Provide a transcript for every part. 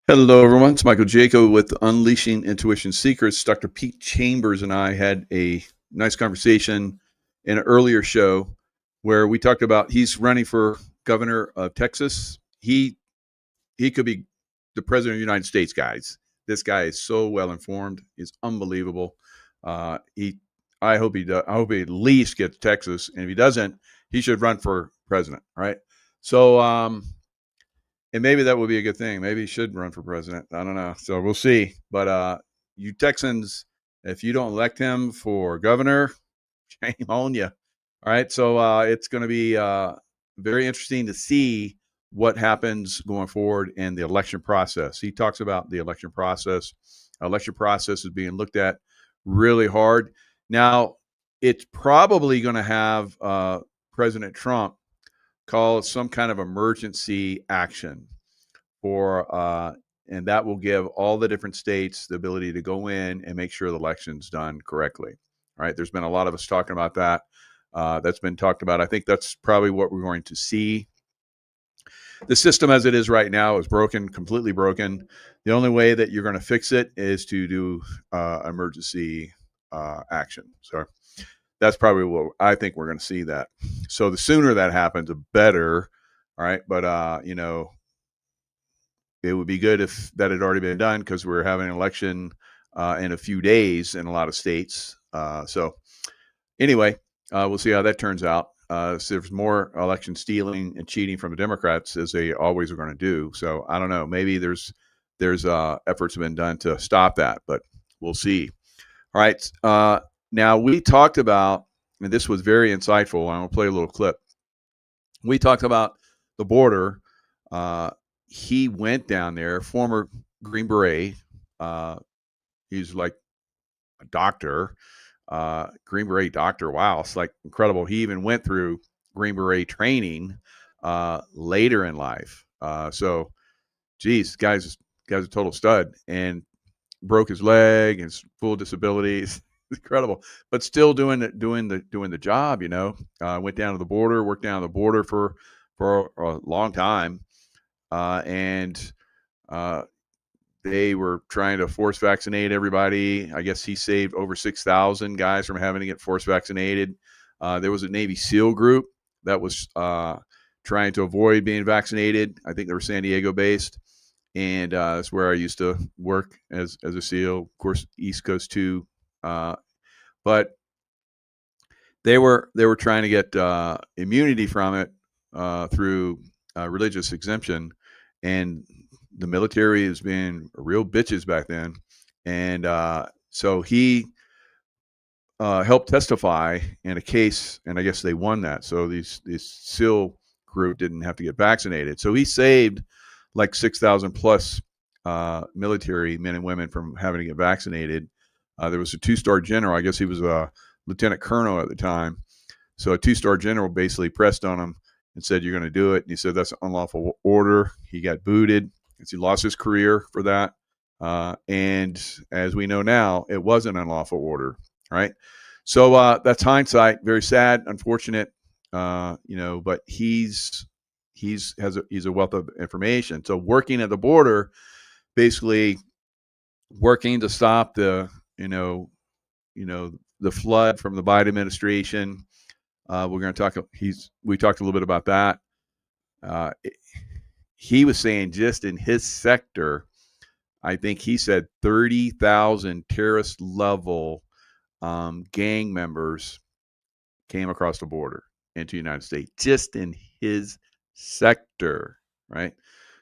Hello, everyone. It's Michael Jaco with Unleashing Intuition Secrets. Dr. Pete Chambers and I had a nice conversation in an earlier show where we talked about he's running for governor of Texas. He could be the president of the United States, guys. This guy is so well informed. He's unbelievable. He I hope he does. I hope he at least gets Texas, and if he doesn't, he should run for president. Right. So and maybe that would be a good thing. Maybe he should run for president. I don't know. So we'll see. But you Texans, if you don't elect him for governor, shame on you. All right. So it's going to be very interesting to see what happens going forward in the election process. He talks about the election process. Election process is being looked at really hard. Now, it's probably going to have President Trump call some kind of emergency action for and that will give all the different states the ability to go in and make sure the election's done correctly. All right, there's been a lot of us talking about that. That's been talked about. I think that's probably what we're going to see. The system as it is right now is broken, completely broken. The only way that you're going to fix it is to do emergency action. So that's probably what I think we're going to see that. So the sooner that happens, the better. All right, but it would be good if that had already been done because we're having an election in a few days in a lot of states. So anyway, we'll see how that turns out. So there's more election stealing and cheating from the Democrats as they always are going to do. So I don't know. Maybe there's efforts have been done to stop that, but we'll see. All right. Now we talked about, and this was very insightful. I'm going to play a little clip. We talked about the border. He went down there, former Green Beret. He's like a doctor, Green Beret doctor. Wow, it's like incredible. He even went through Green Beret training later in life. So, geez, guy's a total stud, and broke his leg and full disabilities. Incredible, but still doing the job. Went down to the border, worked down the border for a long time. And they were trying to force vaccinate everybody. I guess he saved over 6,000 guys from having to get force vaccinated. There was a Navy SEAL group that was trying to avoid being vaccinated. I think they were San Diego based. And that's where I used to work as a SEAL, of course, East Coast too. But they were trying to get immunity from it through religious exemption. And the military has been real bitches back then. And so he helped testify in a case, and I guess they won that. So these SEAL group didn't have to get vaccinated. So he saved like 6,000 plus military men and women from having to get vaccinated. There was a 2-star general. I guess he was a lieutenant colonel at the time. So a 2-star general basically pressed on him and said, "You're going to do it." And he said, "That's an unlawful order." He got booted. He lost his career for that. And as we know now, it was an unlawful order, right? So that's hindsight. Very sad, unfortunate, but he's a wealth of information. So working at the border, basically working to stop the flood from the Biden administration. We're going to talk. We talked a little bit about that. He was saying just in his sector, I think he said 30,000 terrorist level gang members came across the border into the United States, just in his sector, right?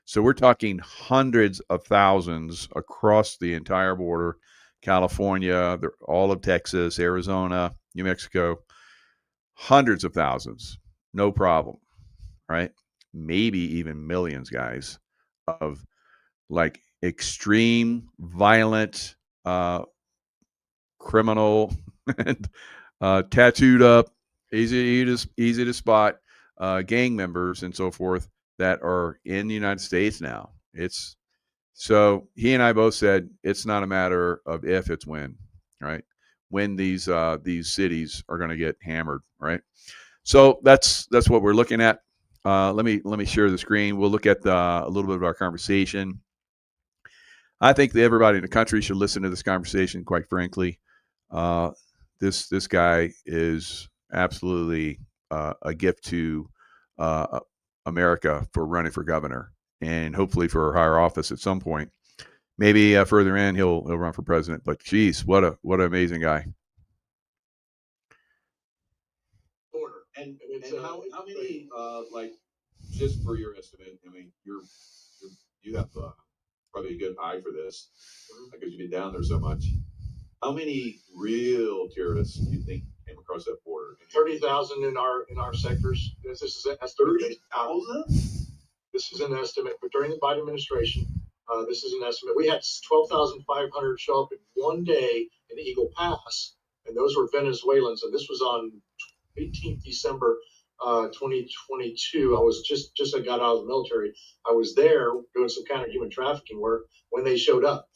So we're talking hundreds of thousands across the entire border, California, all of Texas, Arizona, New Mexico, hundreds of thousands, no problem, right? Maybe even millions, guys, of like extreme, violent, criminal, and tattooed up, easy to spot gang members and so forth that are in the United States now. So he and I both said it's not a matter of if, it's when, right? When these cities are going to get hammered, right? So that's what we're looking at. Let me share the screen. We'll look at a little bit of our conversation. I think that everybody in the country should listen to this conversation. Quite frankly, this guy is absolutely a gift to America for running for governor, and hopefully for a higher office at some point. Maybe further in, he'll run for president. But geez, what an amazing guy. And how many like, just for your estimate? I mean, you have probably a good eye for this because you've been down there so much. How many real terrorists do you think came across that border? 30,000 in our sectors. This is an estimate. 30,000. This is an estimate, but during the Biden administration, this is an estimate. We had 12,500 show up in one day in Eagle Pass, and those were Venezuelans. And this was on 18th December 2022. I was just I got out of the military. I was there doing some kind of human trafficking work when they showed up,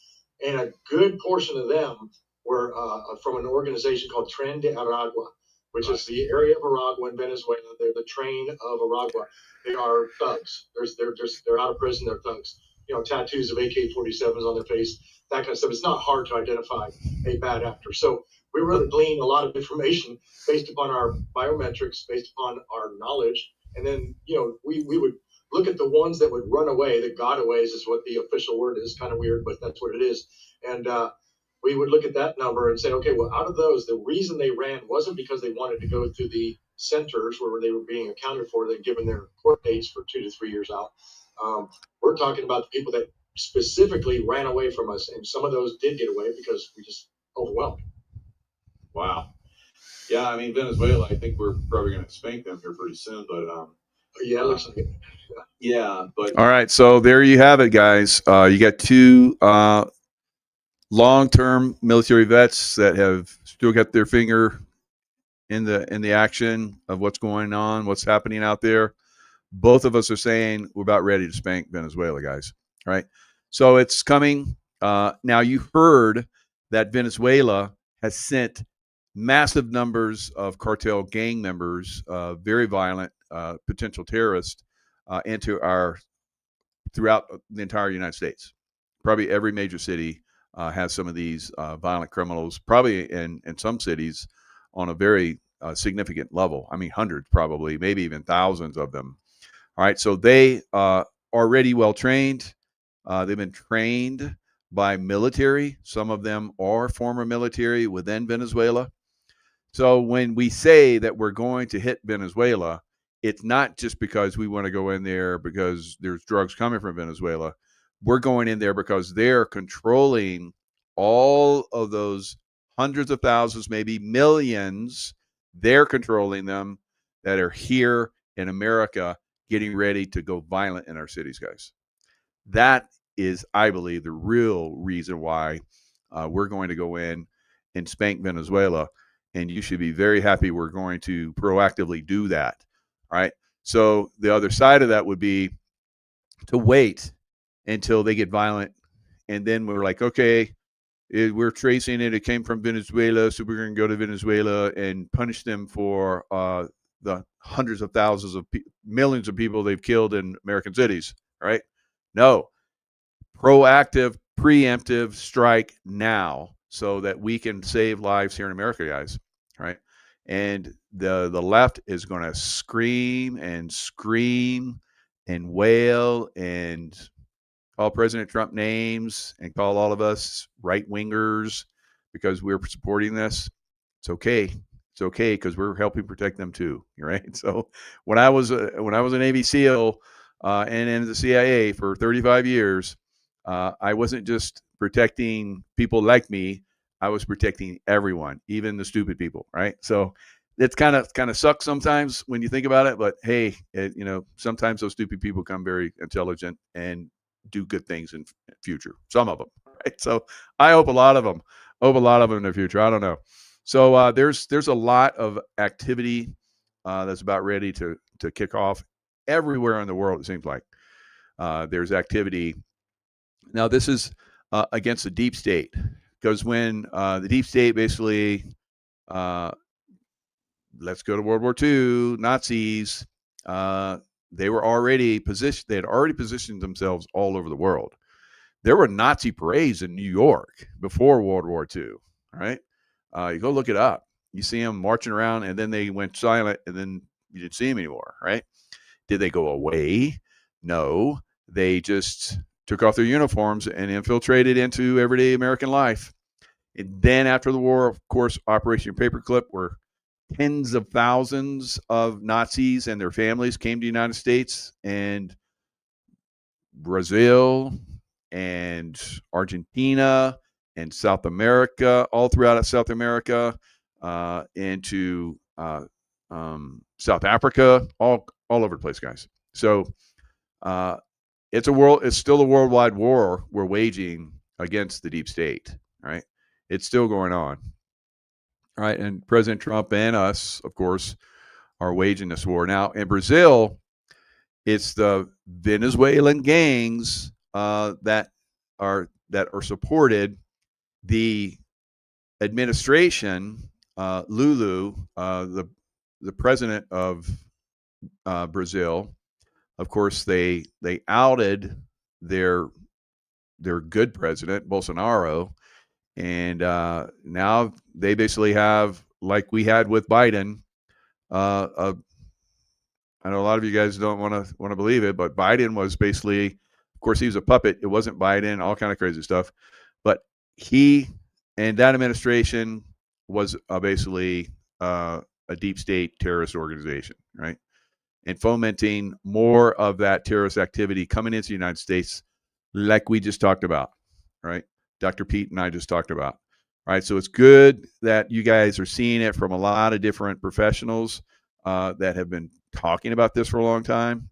and a good portion of them were from an organization called Tren de Aragua, which is the area of Aragua in Venezuela. They're the train of Aragua. They are thugs. They're out of prison. They're thugs. You know, tattoos of AK-47s on their face, that kind of stuff. It's not hard to identify a bad actor. So we really glean a lot of information based upon our biometrics, based upon our knowledge, and then we would look at the ones that would run away. The gotaways is what the official word is. Kind of weird, but that's what it is. And we would look at that number and say, okay, well, out of those, the reason they ran wasn't because they wanted to go to the centers where they were being accounted for. They'd given their court dates for 2 to 3 years out. We're talking about the people that specifically ran away from us, and some of those did get away because we just overwhelmed. Wow. Yeah, I mean, Venezuela, I think we're probably going to spank them here pretty soon, but yeah, it looks like it. Yeah, but all right, so there you have it, guys. You got two long-term military vets that have still got their finger in the action of what's going on, what's happening out there. Both of us are saying we're about ready to spank Venezuela, guys. All right, so it's coming. Now you heard that Venezuela has sent massive numbers of cartel gang members, very violent, potential terrorists, into throughout the entire United States. Probably every major city has some of these violent criminals, probably in some cities on a very significant level. I mean, hundreds probably, maybe even thousands of them. All right, so they are already well trained. They've been trained by military. Some of them are former military within Venezuela. So when we say that we're going to hit Venezuela, it's not just because we want to go in there because there's drugs coming from Venezuela. We're going in there because they're controlling all of those hundreds of thousands, maybe millions. They're controlling them that are here in America getting ready to go violent in our cities, guys. That is, I believe, the real reason why we're going to go in and spank Venezuela. And you should be very happy we're going to proactively do that. All right. So the other side of that would be to wait until they get violent. And then we're like, okay, we're tracing it. It came from Venezuela. So we're going to go to Venezuela and punish them for the hundreds of thousands of millions of people they've killed in American cities. All right. No. Proactive, preemptive strike now so that we can save lives here in America, guys. Right? And the left is going to scream and wail and call President Trump names and call all of us right wingers because we're supporting this. It's okay. It's okay because we're helping protect them too. Right? So when I was a Navy SEAL and in the CIA for 35 years, I wasn't just protecting people like me. I was protecting everyone, even the stupid people, right? So it's kind of sucks sometimes when you think about it, but hey, sometimes those stupid people come very intelligent and do good things in future. Some of them, right? So I hope a lot of them in the future. I don't know. So there's a lot of activity that's about ready to kick off everywhere in the world. It seems like there's activity. Now this is against the deep state, because when the deep state basically, let's go to World War II, Nazis, they were already positioned. They had already positioned themselves all over the world. There were Nazi parades in New York before World War II, right? You go look it up. You see them marching around, and then they went silent, and then you didn't see them anymore, right? Did they go away? No. They just took off their uniforms and infiltrated into everyday American life. And then after the war, of course, Operation Paperclip, where tens of thousands of Nazis and their families came to the United States and Brazil and Argentina and South America, all throughout South America, into South Africa, all over the place, guys. So it's still a worldwide war we're waging against the deep state, right? It's still going on, right? And President Trump and us, of course, are waging this war now. In Brazil, it's the Venezuelan gangs that are supported the administration. Lulu, the president of Brazil, of course, they outed their good president Bolsonaro, and now they basically have, like we had with Biden, I know a lot of you guys don't want to believe it, but Biden was basically, of course, he was a puppet. It wasn't Biden, all kind of crazy stuff, but he and that administration was basically a deep state terrorist organization, right? And fomenting more of that terrorist activity coming into the United States, like we just talked about, right? Dr. Pete and I just talked about, right? So it's good that you guys are seeing it from a lot of different professionals that have been talking about this for a long time.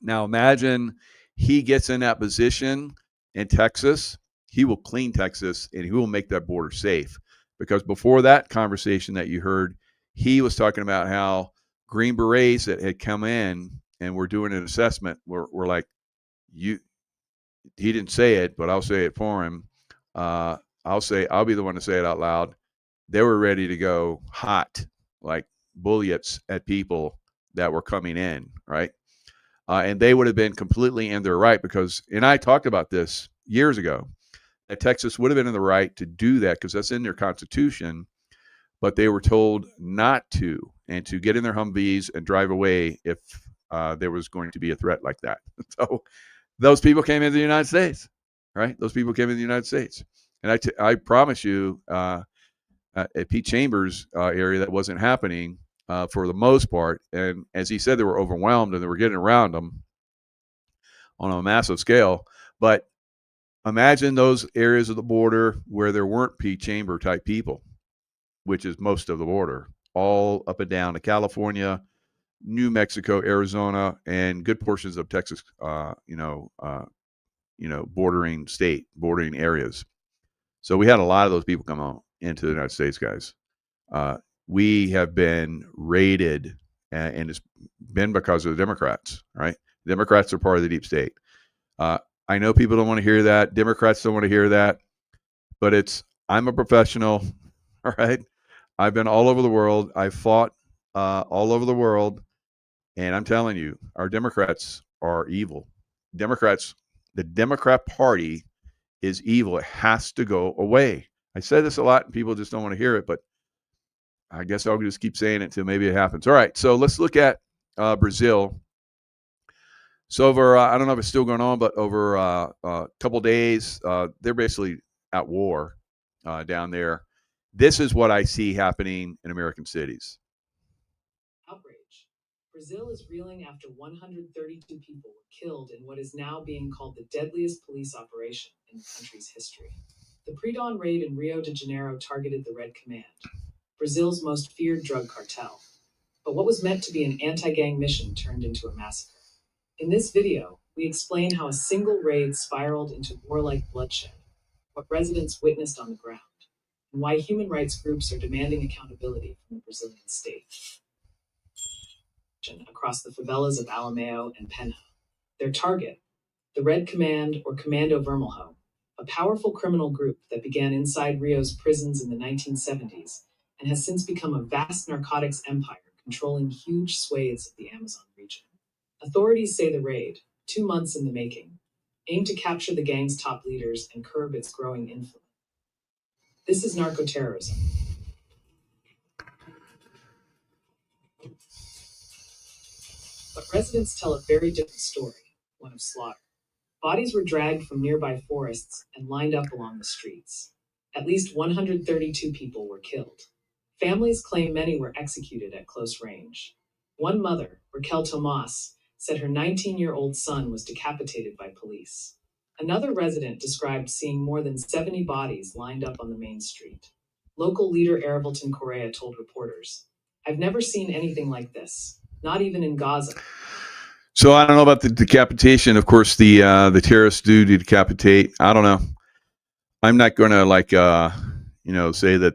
Now imagine he gets in that position in Texas. He will clean Texas and he will make that border safe. Because before that conversation that you heard, he was talking about how Green Berets that had come in and were doing an assessment were like, he didn't say it, but I'll say it for him. I'll be the one to say it out loud. They were ready to go hot, like bullets at people that were coming in, right? And they would have been completely in their right because, and I talked about this years ago, that Texas would have been in the right to do that because that's in their constitution, but they were told not to, and to get in their Humvees and drive away if there was going to be a threat like that. So those people came into the United States, right? Those people came into the United States. And I promise you, at Pete Chambers' area, that wasn't happening for the most part. And as he said, they were overwhelmed and they were getting around them on a massive scale. But imagine those areas of the border where there weren't Pete Chamber type people, which is most of the border, all up and down to California, New Mexico, Arizona, and good portions of Texas, bordering areas. So we had a lot of those people come out into the United States, guys. We have been raided, and it's been because of the Democrats, right? Democrats are part of the deep state. I know people don't want to hear that. Democrats don't want to hear that, but I'm a professional, all right? I've been all over the world. I've fought all over the world, and I'm telling you, our Democrats are evil. The Democrat Party is evil. It has to go away. I said this a lot, and people just don't want to hear it, but I guess I'll just keep saying it until maybe it happens. All right, so let's look at Brazil. So over, I don't know if it's still going on, but over a couple days, they're basically at war down there. This is what I see happening in American cities. Outrage. Brazil is reeling after 132 people were killed in what is now being called the deadliest police operation in the country's history. The pre-dawn raid in Rio de Janeiro targeted the Red Command, Brazil's most feared drug cartel. But what was meant to be an anti-gang mission turned into a massacre. In this video, we explain how a single raid spiraled into warlike bloodshed, what residents witnessed on the ground, and why human rights groups are demanding accountability from the Brazilian state. Across the favelas of Alameo and Penha. Their target, the Red Command or Commando Vermelho, a powerful criminal group that began inside Rio's prisons in the 1970s and has since become a vast narcotics empire controlling huge swathes of the Amazon region. Authorities say the raid, 2 months in the making, aimed to capture the gang's top leaders and curb its growing influence. This is narcoterrorism. But residents tell a very different story, one of slaughter. Bodies were dragged from nearby forests and lined up along the streets. At least 132 people were killed. Families claim many were executed at close range. One mother, Raquel Tomas, said her 19-year-old son was decapitated by police. Another resident described seeing more than 70 bodies lined up on the main street. Local leader Aravilton Correa told reporters, "I've never seen anything like this, not even in Gaza." So I don't know about the decapitation. Of course, the terrorists do decapitate. I don't know. I'm not going to say that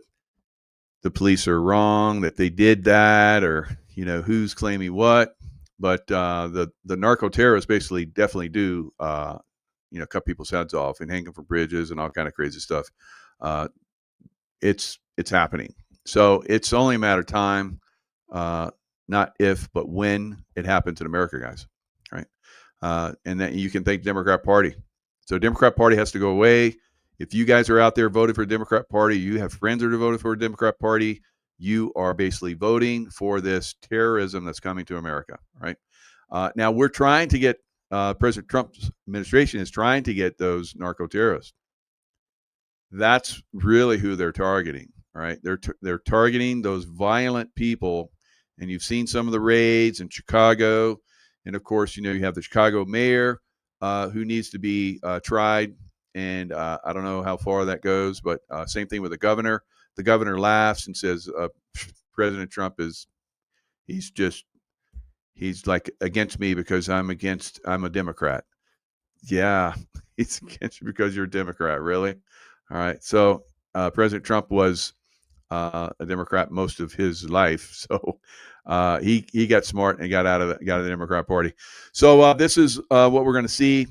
the police are wrong, that they did that, or who's claiming what. But the narco terrorists basically definitely do cut people's heads off and hang them from bridges and all kind of crazy stuff. It's happening. So it's only a matter of time, not if, but when it happens in America, guys. Right? And then you can thank the Democrat Party. So Democrat Party has to go away. If you guys are out there voting for the Democrat Party, you have friends that are voting for the Democrat Party, you are basically voting for this terrorism that's coming to America, right? Now, we're trying to get, President Trump's administration is trying to get those narco terrorists. That's really who they're targeting, right? They're targeting those violent people, and you've seen some of the raids in Chicago. And, of course, you have the Chicago mayor who needs to be tried. And I don't know how far that goes, but same thing with the governor. The governor laughs and says, President Trump he's like against me because I'm a Democrat. Yeah, he's against you because you're a Democrat, really? All right. So President Trump was a Democrat most of his life. So he got smart and got out of the Democrat Party. So this is what we're going to see.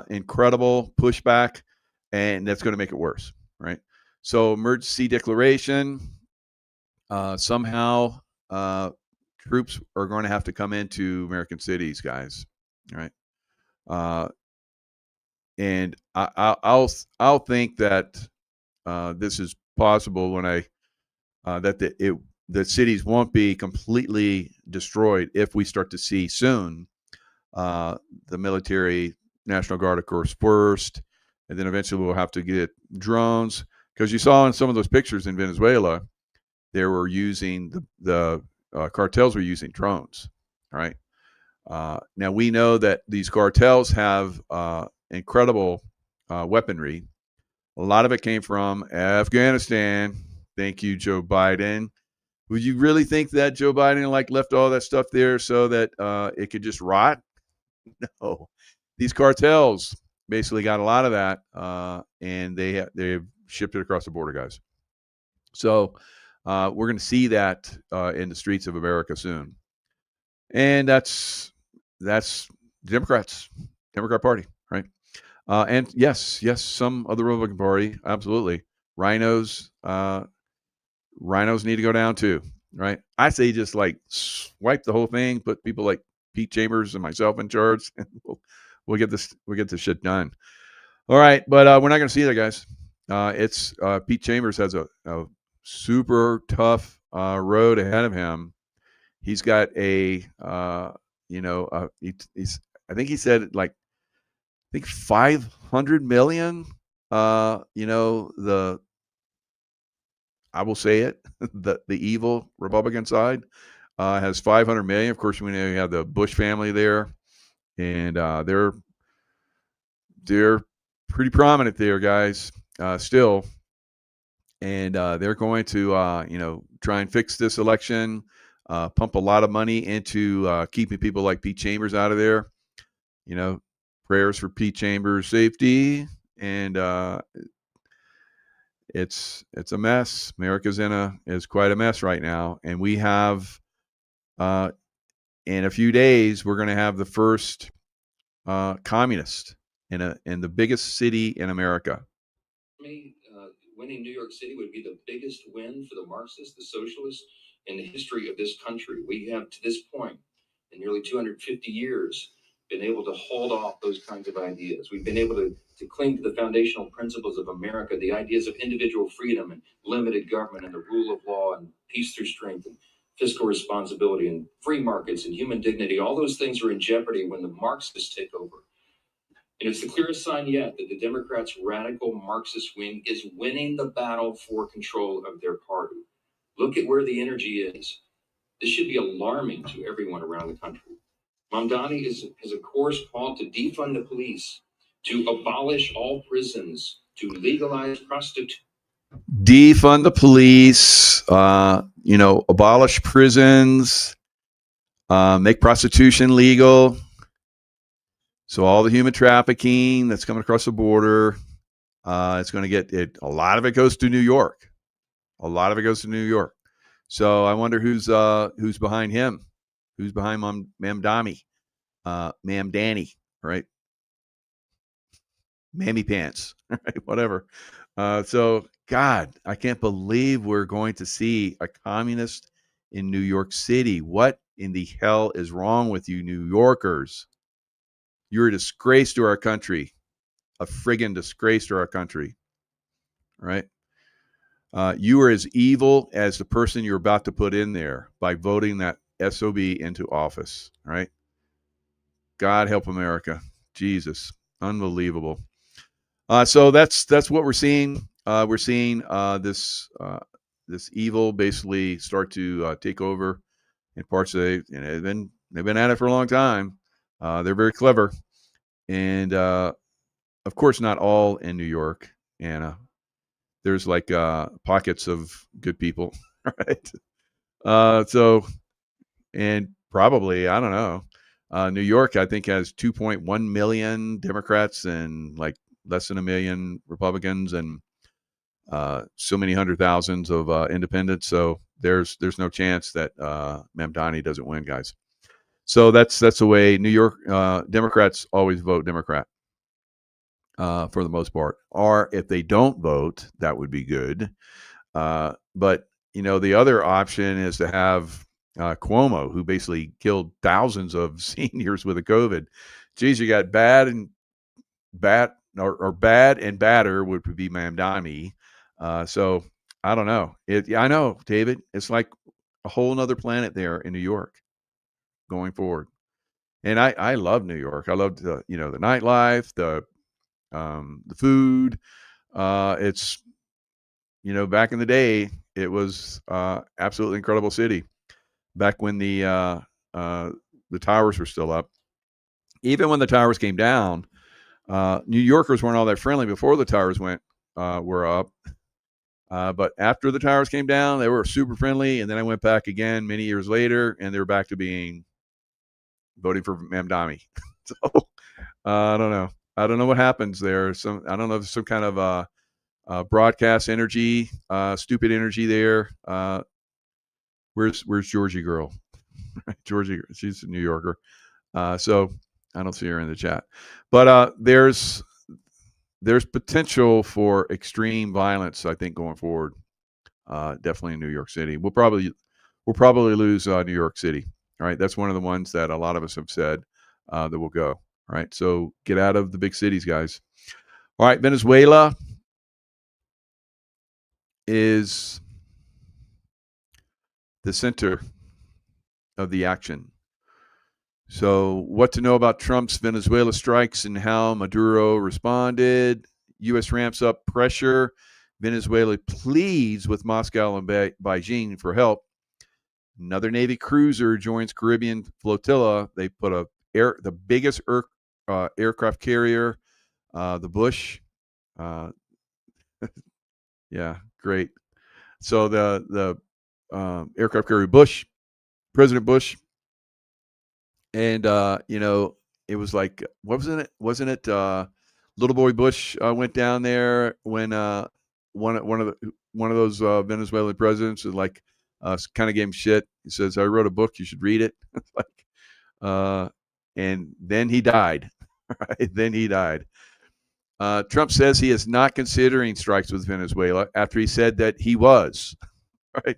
Incredible pushback, and that's going to make it worse, right? So emergency declaration. Somehow troops are going to have to come into American cities, guys. All right. And I'll think that this is possible when that the cities won't be completely destroyed if we start to see soon the military, National Guard, of course, first, and then eventually we'll have to get drones, because you saw in some of those pictures in Venezuela, they were using the cartels were using drones, right? Now we know that these cartels have incredible weaponry. A lot of it came from Afghanistan. Thank you, Joe Biden. Would you really think that Joe Biden left all that stuff there so that it could just rot? No. These cartels basically got a lot of that, and they've shipped it across the border, guys. So we're going to see that in the streets of America soon, and that's Democrat Party, right? And yes, some of the Republican Party, absolutely. Rhinos need to go down too, right? I say just swipe the whole thing, put people like Pete Chambers and myself in charge, and we'll get this shit done. All right, but we're not going to see that, guys. It's Pete Chambers has a super tough road ahead of him. He's got he's I think he said I think 500 million. I will say it, the evil Republican side has 500 million. Of course, we know you have the Bush family there, and they're pretty prominent there, guys, still. And they're going to, try and fix this election, pump a lot of money into keeping people like Pete Chambers out of there. Prayers for Pete Chambers' safety, and it's a mess. America's is quite a mess right now, and we have in a few days we're going to have the first communist in the biggest city in America. Winning New York City would be the biggest win for the Marxists, the socialists, in the history of this country. We have, to this point, in nearly 250 years, been able to hold off those kinds of ideas. We've been able to cling to the foundational principles of America, the ideas of individual freedom and limited government and the rule of law and peace through strength and fiscal responsibility and free markets and human dignity. All those things are in jeopardy when the Marxists take over. And it's the clearest sign yet that the Democrats' radical Marxist wing is winning the battle for control of their party. Look at where the energy is. This should be alarming to everyone around the country. Mamdani has of course called to defund the police, to abolish all prisons, to legalize prostitution. Defund the police, abolish prisons, make prostitution legal. So all the human trafficking that's coming across the border, it's going to get it. A lot of it goes to New York. So I wonder who's behind him, who's behind Mamdani, Mamdani, right? Mammy pants, right? Whatever. So God, I can't believe we're going to see a communist in New York City. What in the hell is wrong with you, New Yorkers? You're a disgrace to our country, a friggin' disgrace to our country, right? You are as evil as the person you're about to put in there by voting that SOB into office, right? God help America. Jesus, unbelievable. So that's what we're seeing. We're seeing this evil basically start to take over in parts of they've been at it for a long time. They're very clever, and of course not all in New York, Anna. There's like pockets of good people, right? So, and probably, I don't know, New York, I think, has 2.1 million Democrats and like less than 1 million Republicans and so many hundred thousands of independents. So there's no chance that Mamdani doesn't win, guys. So that's the way New York Democrats always vote Democrat. For the most part, or if they don't vote, that would be good. But the other option is to have Cuomo, who basically killed thousands of seniors with a COVID. Geez, you got bad and badder would be Mamdani. So I don't know. I know, David. It's like a whole nother planet there in New York going forward. And I love New York. I love the nightlife, the food. It's back in the day, it was absolutely incredible city. Back when the towers were still up, even when the towers came down, New Yorkers weren't all that friendly before the towers were up. But after the towers came down, they were super friendly. And then I went back again many years later, and they're back to being voting for Mamdani. So I don't know. I don't know what happens there. I don't know if there's some kind of broadcast energy, stupid energy there. Where's Georgie girl? Georgie, she's a New Yorker. So I don't see her in the chat. But there's potential for extreme violence, I think, going forward. Definitely in New York City. We'll probably lose New York City. All right, that's one of the ones that a lot of us have said that will go. All right, so get out of the big cities, guys. All right, Venezuela is the center of the action. So what to know about Trump's Venezuela strikes and how Maduro responded. U.S. ramps up pressure. Venezuela pleads with Moscow and Beijing for help. Another Navy cruiser joins Caribbean flotilla. They put the biggest aircraft carrier, the Bush. Yeah, great. So the aircraft carrier Bush, President Bush, and it was like, wasn't it little boy Bush went down there when one of those Venezuelan presidents was like kind of gave him shit. He says, I wrote a book, you should read it. And then he died. Right? Then he died. Trump says he is not considering strikes with Venezuela after he said that he was. Right.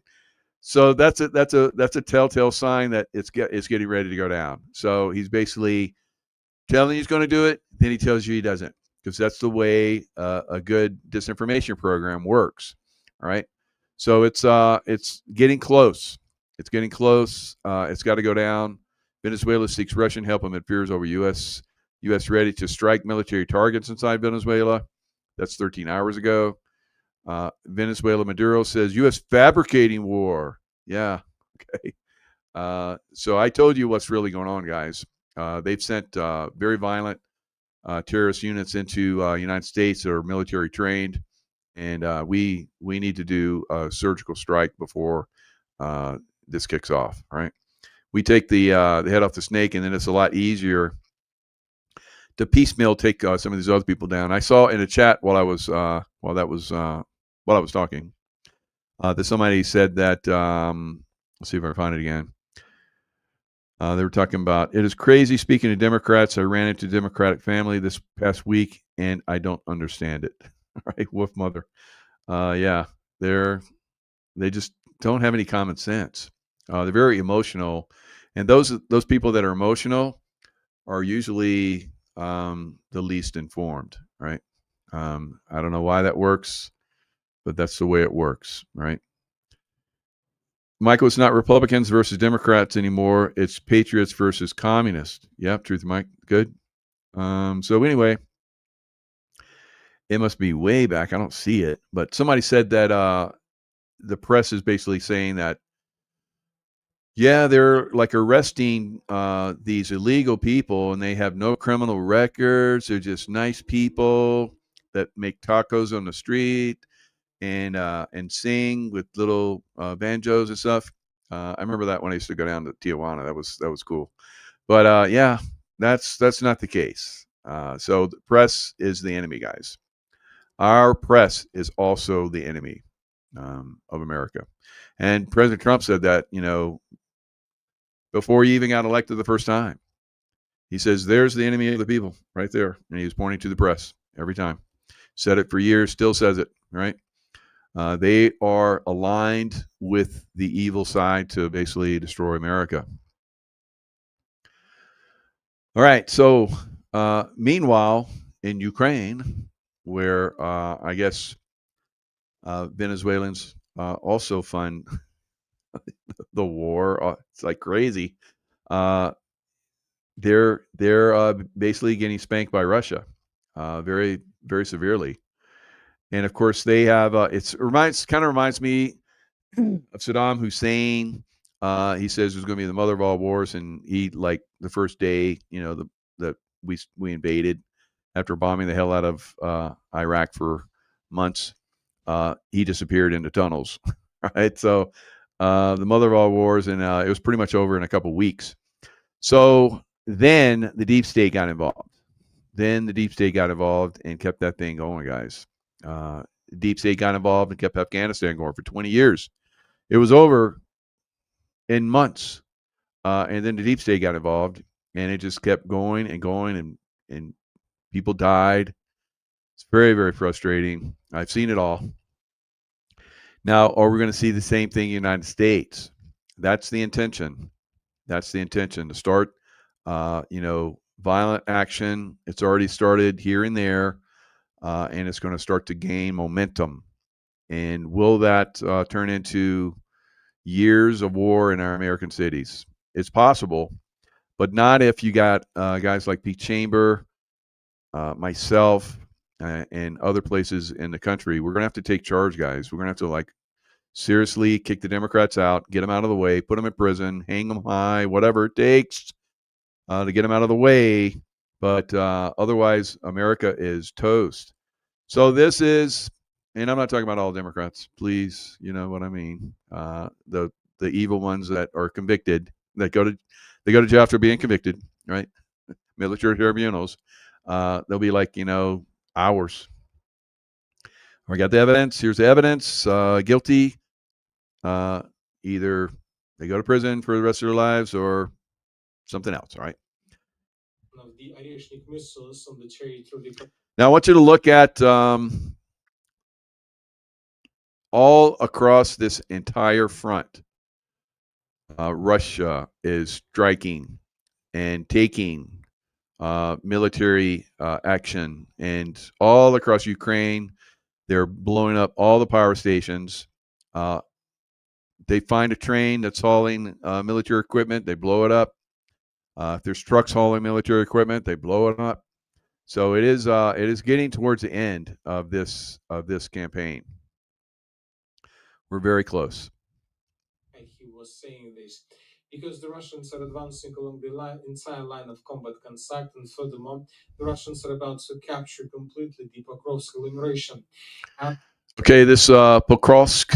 So that's a telltale sign that it's getting ready to go down. So he's basically telling you he's going to do it, then he tells you he doesn't, because that's the way a good disinformation program works. All right. So it's getting close. It's getting close. It's got to go down. Venezuela seeks Russian help amid fears over U.S. ready to strike military targets inside Venezuela. That's 13 hours ago. Venezuela Maduro says U.S. fabricating war. Yeah. Okay. So I told you what's really going on, guys. They've sent very violent terrorist units into United States that are military trained, and we need to do a surgical strike before this kicks off. Right? We take the head off the snake, and then it's a lot easier to piecemeal take some of these other people down. I saw in a chat while I was talking that somebody said that. Let's see if I can find it again. They were talking about, it is crazy. Speaking to Democrats, I ran into a Democratic family this past week, and I don't understand it. Right, Wolf Mother. Yeah, they just don't have any common sense. They're very emotional, and those people that are emotional are usually the least informed. Right. I don't know why that works, but that's the way it works. Right. Michael, it's not Republicans versus Democrats anymore. It's patriots versus communists. Yep, truth, Mike. Good. So anyway, it must be way back. I don't see it, but somebody said that the press is basically saying that, yeah, they're like arresting these illegal people, and they have no criminal records. They're just nice people that make tacos on the street and sing with little banjos and stuff. I remember that when I used to go down to Tijuana. That was cool. But yeah, that's not the case. So the press is the enemy, guys. Our press is also the enemy of America. And President Trump said that, before he even got elected the first time. He says, there's the enemy of the people right there. And he was pointing to the press every time. Said it for years, still says it, right? They are aligned with the evil side to basically destroy America. All right. So, meanwhile, in Ukraine, where I guess Venezuelans also fund the war, it's like crazy. They're basically getting spanked by Russia, very very severely. And of course, they have. Kind of reminds me of Saddam Hussein. He says it was going to be the mother of all wars, and he, like, the first day, that we invaded after bombing the hell out of Iraq for months, he disappeared into tunnels. Right, so the mother of all wars, and it was pretty much over in a couple weeks. So then the deep state got involved. And kept that thing going, guys. Deep state got involved and kept Afghanistan going for 20 years. It was over in months. And then the deep state got involved, and it just kept going and going, and people died. It's very, very frustrating. I've seen it all. Now, are we going to see the same thing in the United States? That's the intention. To start, violent action. It's already started here and there, and it's going to start to gain momentum. And will that turn into years of war in our American cities? It's possible, but not if you got guys like Pete Chamber, myself, and other places in the country. We're going to have to take charge, guys. We're going to have to, seriously kick the Democrats out, get them out of the way, put them in prison, hang them high, whatever it takes to get them out of the way. But otherwise, America is toast. So this is, and I'm not talking about all Democrats, please, you know what I mean. The evil ones that are convicted, that go to jail after being convicted, right? Military tribunals. They'll be like, hours. I got the evidence. Here's the evidence. Guilty. Either they go to prison for the rest of their lives or something else. All right. Now I want you to look at all across this entire front. Russia is striking and taking military action, and all across Ukraine, they're blowing up all the power stations. They find a train that's hauling military equipment, they blow it up. If there's trucks hauling military equipment, they blow it up. So it is getting towards the end of this campaign. We're very close. He was saying this because the Russians are advancing along the entire line of combat contact, and furthermore, the Russians are about to capture completely the Pokrovsk agglomeration. Okay, this Pokrovsk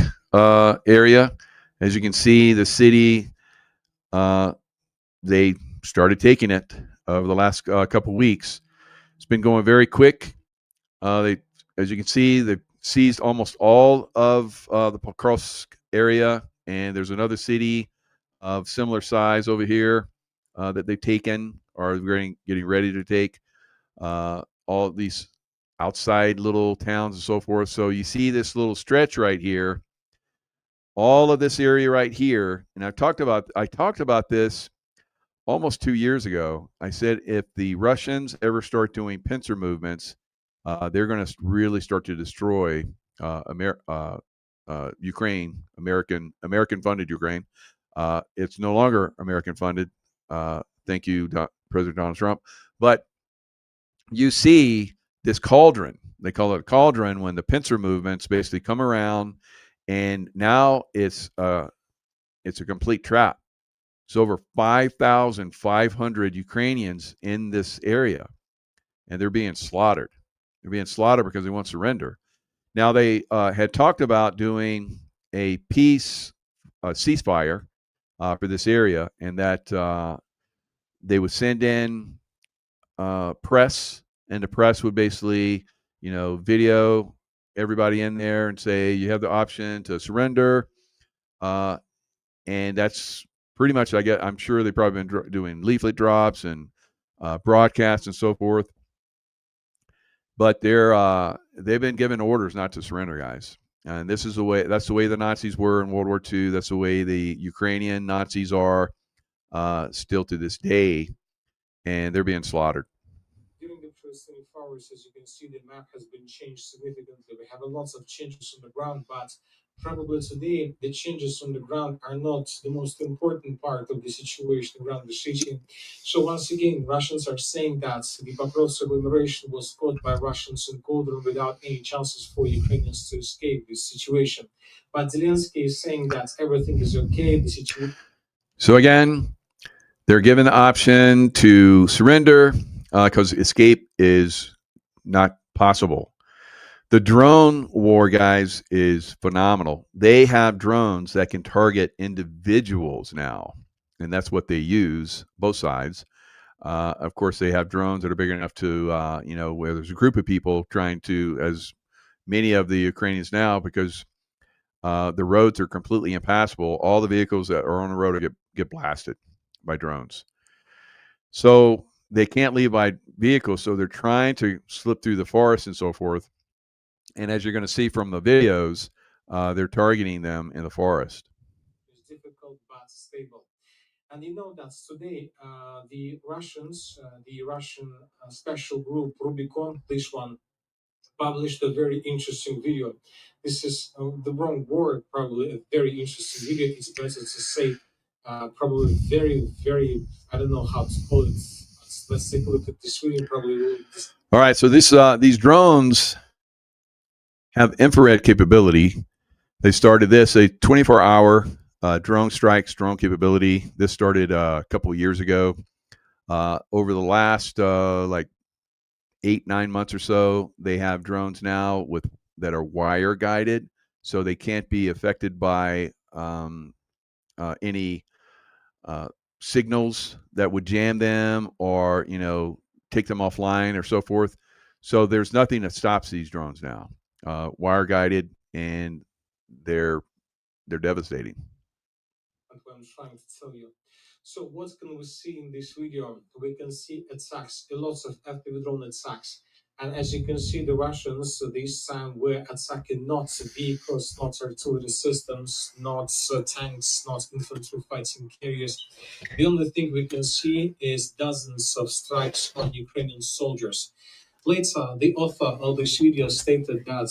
area, as you can see, the city, they started taking it over the last couple weeks. It's been going very quick. As you can see, they've seized almost all of the Pokrovsk area, and there's another city of similar size over here that they've taken or getting ready to take. All these outside little towns and so forth. So you see this little stretch right here, all of this area right here, and I talked about this almost 2 years ago. I said if the Russians ever start doing pincer movements, they're going to really start to destroy Ukraine, American funded Ukraine. It's no longer American funded. Thank you, President Donald Trump. But you see this cauldron. They call it a cauldron when the pincer movements basically come around, and now it's a complete trap. It's over 5,500 Ukrainians in this area, and they're being slaughtered. They're being slaughtered because they won't surrender. Now, they had talked about doing a ceasefire for this area, and that they would send in press, and the press would basically, video everybody in there and say you have the option to surrender, and that's pretty much. I'm sure they've probably been doing leaflet drops and broadcasts and so forth, but they've been given orders not to surrender, guys. And this is the way. That's the way the Nazis were in World War II. That's the way the Ukrainian Nazis are still to this day, and they're being slaughtered. During the first 24 hours, as you can see, the map has been changed significantly. We have lots of changes on the ground, but probably today the changes on the ground are not the most important part of the situation around the city. So once again, Russians are saying that the Pokrovsk agglomeration was caught by Russians in cauldron without any chances for Ukrainians to escape this situation. But Zelensky is saying that everything is okay. The situation. So again, they're given the option to surrender because escape is not possible. The drone war, guys, is phenomenal. They have drones that can target individuals now, and that's what they use, both sides. Of course, they have drones that are big enough to, where there's a group of people trying to, as many of the Ukrainians now, because the roads are completely impassable. All the vehicles that are on the road get blasted by drones. So they can't leave by vehicles, so they're trying to slip through the forest and so forth. And as you're going to see from the videos, they're targeting them in the forest. It's difficult but stable. And you know that today the Russians, the Russian special group Rubicon, this one, published a very interesting video. This is the wrong word, probably a very interesting video. It's better to say probably very, very, I don't know how to call it. Let's take a look at this video. Probably. All right, so these drones have infrared capability. They started this a 24-hour drone strikes, drone capability. This started a couple of years ago. Over the last 8-9 months or so, they have drones now that are wire guided, so they can't be affected by any signals that would jam them or take them offline or so forth. So there's nothing that stops these drones now. Wire guided, and they're devastating. That's what I'm trying to tell you. So what can we see in this video? We can see attacks, lots of FPV drone attacks. And as you can see, the Russians this time were attacking not vehicles, not artillery systems, not tanks, not infantry fighting carriers. The only thing we can see is dozens of strikes on Ukrainian soldiers. Later, the author of this video stated that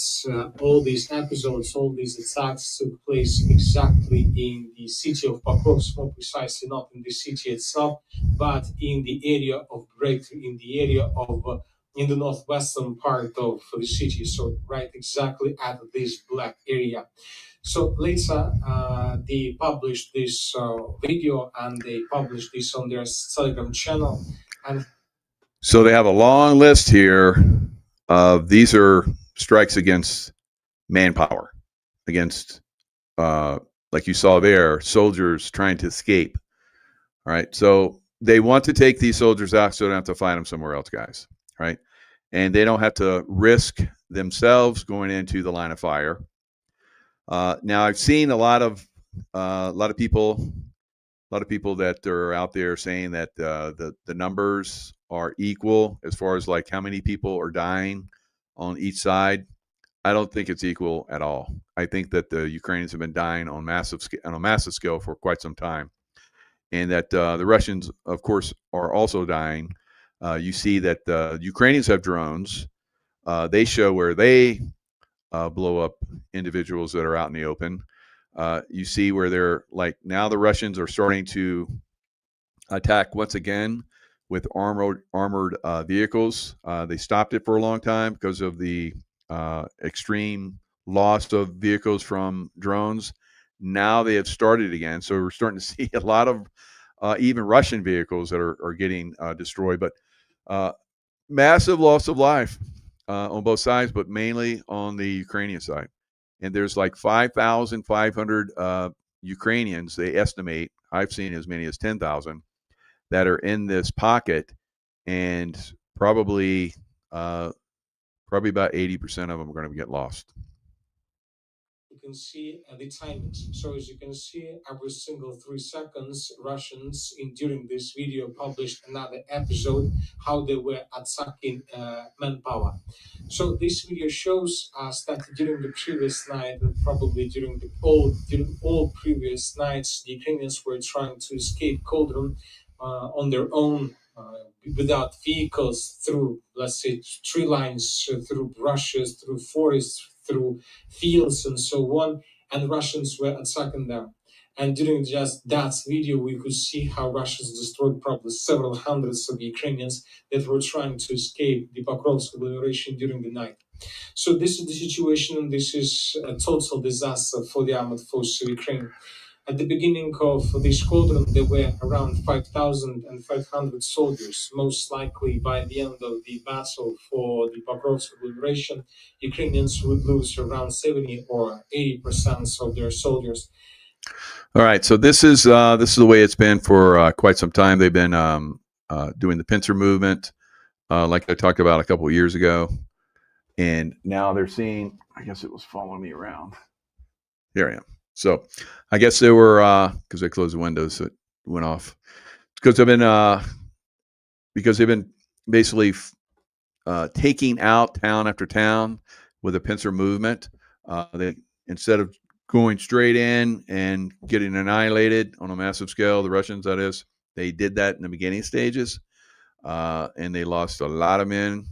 all these episodes, all these attacks took place exactly in the city of Pokrovsk, more precisely not in the city itself, but in the area of breakthrough, in the area of in the northwestern part of the city, so right exactly at this black area. So later, they published this video and they published this on their Telegram channel. And so they have a long list here of these are strikes against manpower, against, like you saw there, soldiers trying to escape. All right. So they want to take these soldiers out so they don't have to fight them somewhere else, guys. Right. And they don't have to risk themselves going into the line of fire. Now I've seen a lot of people that are out there saying that the numbers are equal as far as like how many people are dying on each side. I don't think it's equal at all. I think that the Ukrainians have been dying on a massive scale for quite some time, and that the Russians, of course, are also dying. You see that the Ukrainians have drones. They show where they blow up individuals that are out in the open. You see where they're like now the Russians are starting to attack once again with armored vehicles. They stopped it for a long time because of the extreme loss of vehicles from drones. Now they have started again, so we're starting to see a lot of even Russian vehicles that are getting destroyed. But massive loss of life on both sides, but mainly on the Ukrainian side. And there's like 5,500 Ukrainians, they estimate, I've seen as many as 10,000, that are in this pocket, and probably about 80% of them are going to get lost. You can see the timings. So as you can see, every single 3 seconds, Russians during this video published another episode how they were attacking manpower. So this video shows us that during the previous night and probably during all previous nights, the Ukrainians were trying to escape Cauldron on their own. Without vehicles, through, let's say, tree lines, through brushes, through forests, through fields, and so on, and Russians were attacking them. And during just that video, we could see how Russians destroyed probably several hundreds of Ukrainians that were trying to escape the Pokrovsk liberation during the night. So this is the situation, and this is a total disaster for the armed forces of Ukraine. At the beginning of this squadron, there were around 5,500 soldiers. Most likely, by the end of the battle for the Pokrovsk liberation, Ukrainians would lose around 70 or 80% of their soldiers. All right, so this is the way it's been for quite some time. They've been doing the pincer movement, like I talked about a couple of years ago, and now they're seeing. I guess it was following me around. Here I am. So I guess they were because they closed the windows, so it went off. Because they've been basically taking out town after town with a pincer movement. They, instead of going straight in and getting annihilated on a massive scale, the Russians, that is, they did that in the beginning stages, and they lost a lot of men.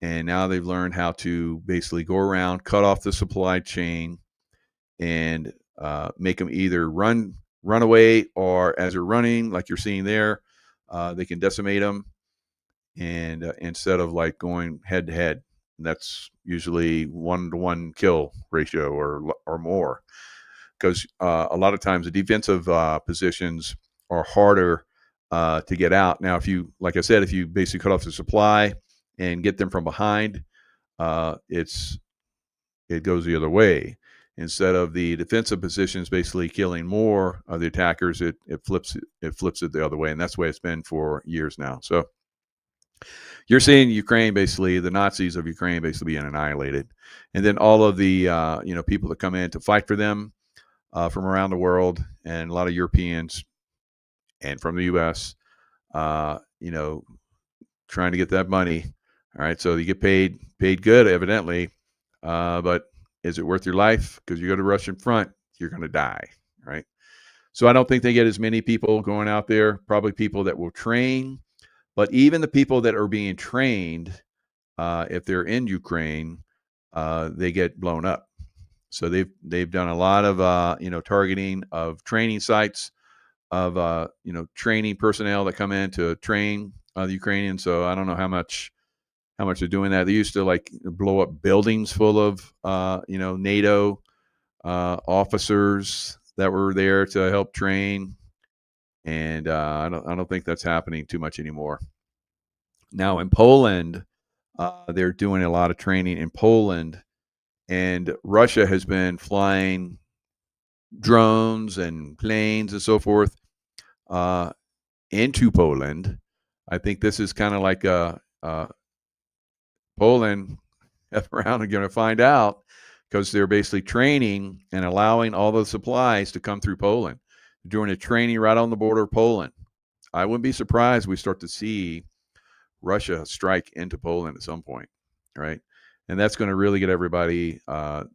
And now they've learned how to basically go around, cut off the supply chain, and make them either run away, or as they're running, like you're seeing there, they can decimate them, and instead of like going head to head, that's usually 1-to-1 kill ratio or more, because a lot of times the defensive positions are harder to get out. Now, if you, like I said, if you basically cut off the supply and get them from behind, it goes the other way. Instead of the defensive positions basically killing more of the attackers, it flips it the other way, and that's the way it's been for years now. So you're seeing Ukraine, basically the Nazis of Ukraine, basically being annihilated, and then all of the people that come in to fight for them from around the world, and a lot of Europeans and from the U.S. Trying to get that money All right, so you get paid good, evidently, but is it worth your life? Because you go to Russian front, you're going to die, right? So I don't think they get as many people going out there. Probably people that will train, but even the people that are being trained, if they're in Ukraine, they get blown up. So they've done a lot of targeting of training sites, of training personnel that come in to train the Ukrainians. So I don't know how much they're doing that. They used to like blow up buildings full of NATO officers that were there to help train, and I don't think that's happening too much anymore. Now in Poland, they're doing a lot of training in Poland, and Russia has been flying drones and planes and so forth into Poland. I think this is kind of like Poland around and going to find out, because they're basically training and allowing all the supplies to come through Poland. They're doing a training right on the border of Poland. I wouldn't be surprised we start to see Russia strike into Poland at some point, right? And that's going to really get everybody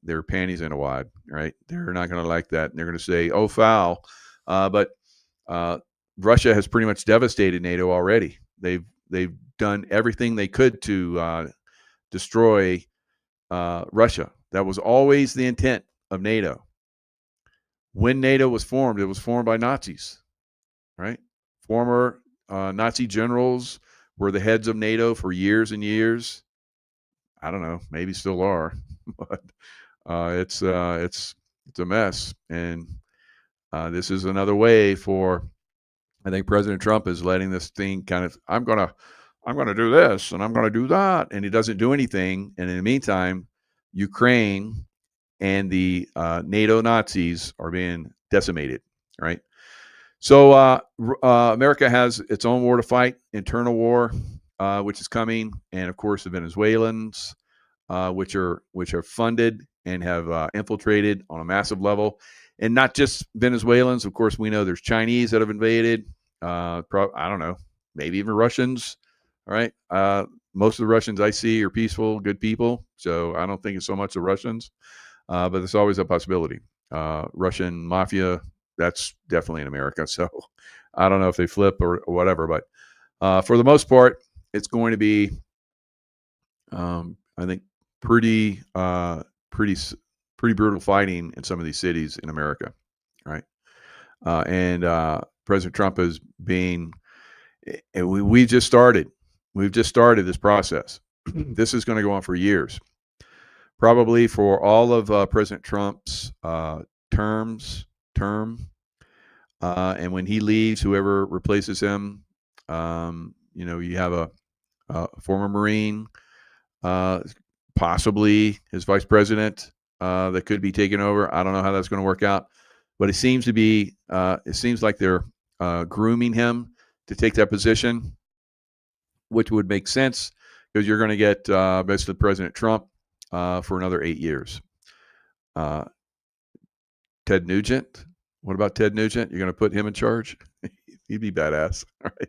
their panties in a wad, right? They're not going to like that. And they're going to say, oh, foul. But Russia has pretty much devastated NATO already. They've done everything they could to destroy Russia. That was always the intent of NATO. When NATO was formed, it was formed by Nazis, right? Former Nazi generals were the heads of NATO for years and years. I don't know, maybe still are, but it's a mess. And this is another way for, I think President Trump is letting this thing kind of, I'm gonna do this and I'm gonna do that, and he doesn't do anything. And in the meantime, Ukraine and the NATO Nazis are being decimated, right? So America has its own war to fight, internal war, which is coming, and of course the Venezuelans, which are funded and have infiltrated on a massive level, and not just Venezuelans. Of course, we know there's Chinese that have invaded. I don't know, maybe even Russians. All right, most of the Russians I see are peaceful, good people, so I don't think it's so much the Russians, but there's always a possibility. Russian mafia, that's definitely in America. So I don't know if they flip or whatever, but for the most part, it's going to be, I think, pretty brutal fighting in some of these cities in America, right? And President Trump is being, we've just started this process. This is going to go on for years, probably for all of President Trump's term. And when he leaves, whoever replaces him, you have a former Marine, possibly his vice president, that could be taken over. I don't know how that's going to work out, but it seems like they're grooming him to take that position, which would make sense because you're going to get basically President Trump for another 8 years. Ted Nugent. What about Ted Nugent? You're going to put him in charge? He'd be badass. All right.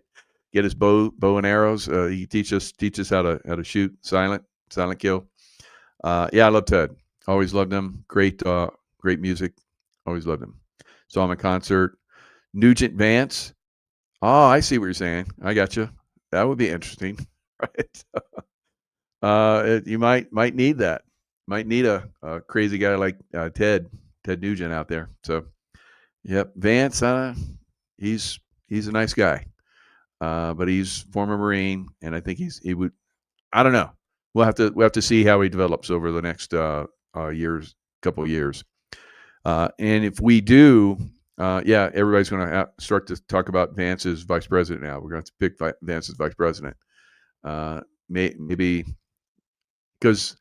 Get his bow and arrows. He teach us how to shoot silent kill. Yeah, I love Ted. Always loved him. Great music. Always loved him. Saw him in concert. Nugent Vance. Oh, I see what you're saying. I got you. That would be interesting, right? You might need that. Might need a crazy guy like Ted Nugent out there. So, yep, Vance. He's a nice guy, but he's former Marine, and I think he would. I don't know. We'll have to see how he develops over the next couple of years. And if we do, everybody's going to start to talk about Vance as vice president now. We're going to have to pick Vance as vice president. Maybe because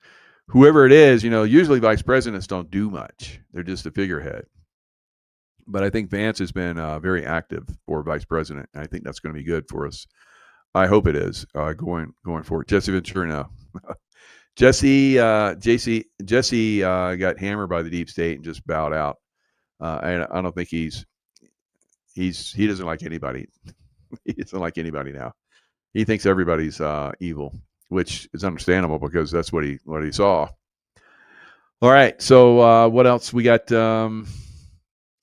whoever it is, usually vice presidents don't do much. They're just a figurehead. But I think Vance has been very active for vice president. And I think that's going to be good for us. I hope it is going forward. Jesse Ventura, no. Jesse got hammered by the deep state and just bowed out. And I don't think he doesn't like anybody. He doesn't like anybody now. He thinks everybody's evil. which is understandable because that's what he saw. All right, so what else we got?